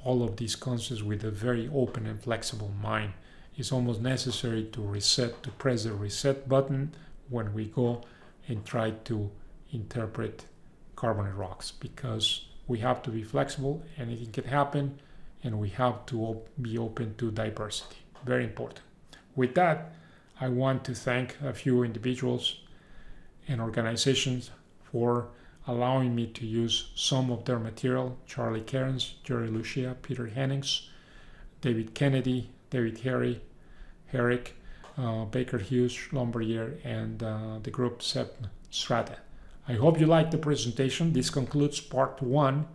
all of these concepts with a very open and flexible mind. It's almost necessary to press the reset button when we go and try to interpret carbonate rocks, because we have to be flexible, anything can happen, and we have to be open to diversity. Very important. With that, I want to thank a few individuals and organizations for allowing me to use some of their material: Charlie Cairns, Jerry Lucia, Peter Hennings, David Kennedy, David Herrick, Baker Hughes, Lombardier, and the group SEP Strata. I hope you liked the presentation. This concludes part 1,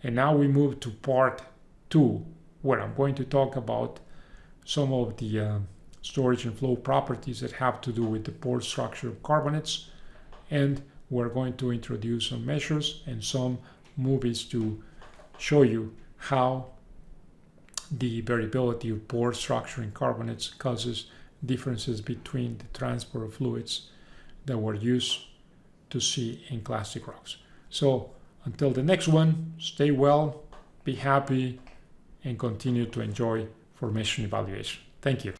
and now we move to part 2, where I'm going to talk about some of the storage and flow properties that have to do with the pore structure of carbonates, and we're going to introduce some measures and some movies to show you how the variability of pore structure in carbonates causes differences between the transport of fluids that were used to see in clastic rocks. So until the next one, stay well, be happy, and continue to enjoy formation evaluation. Thank you.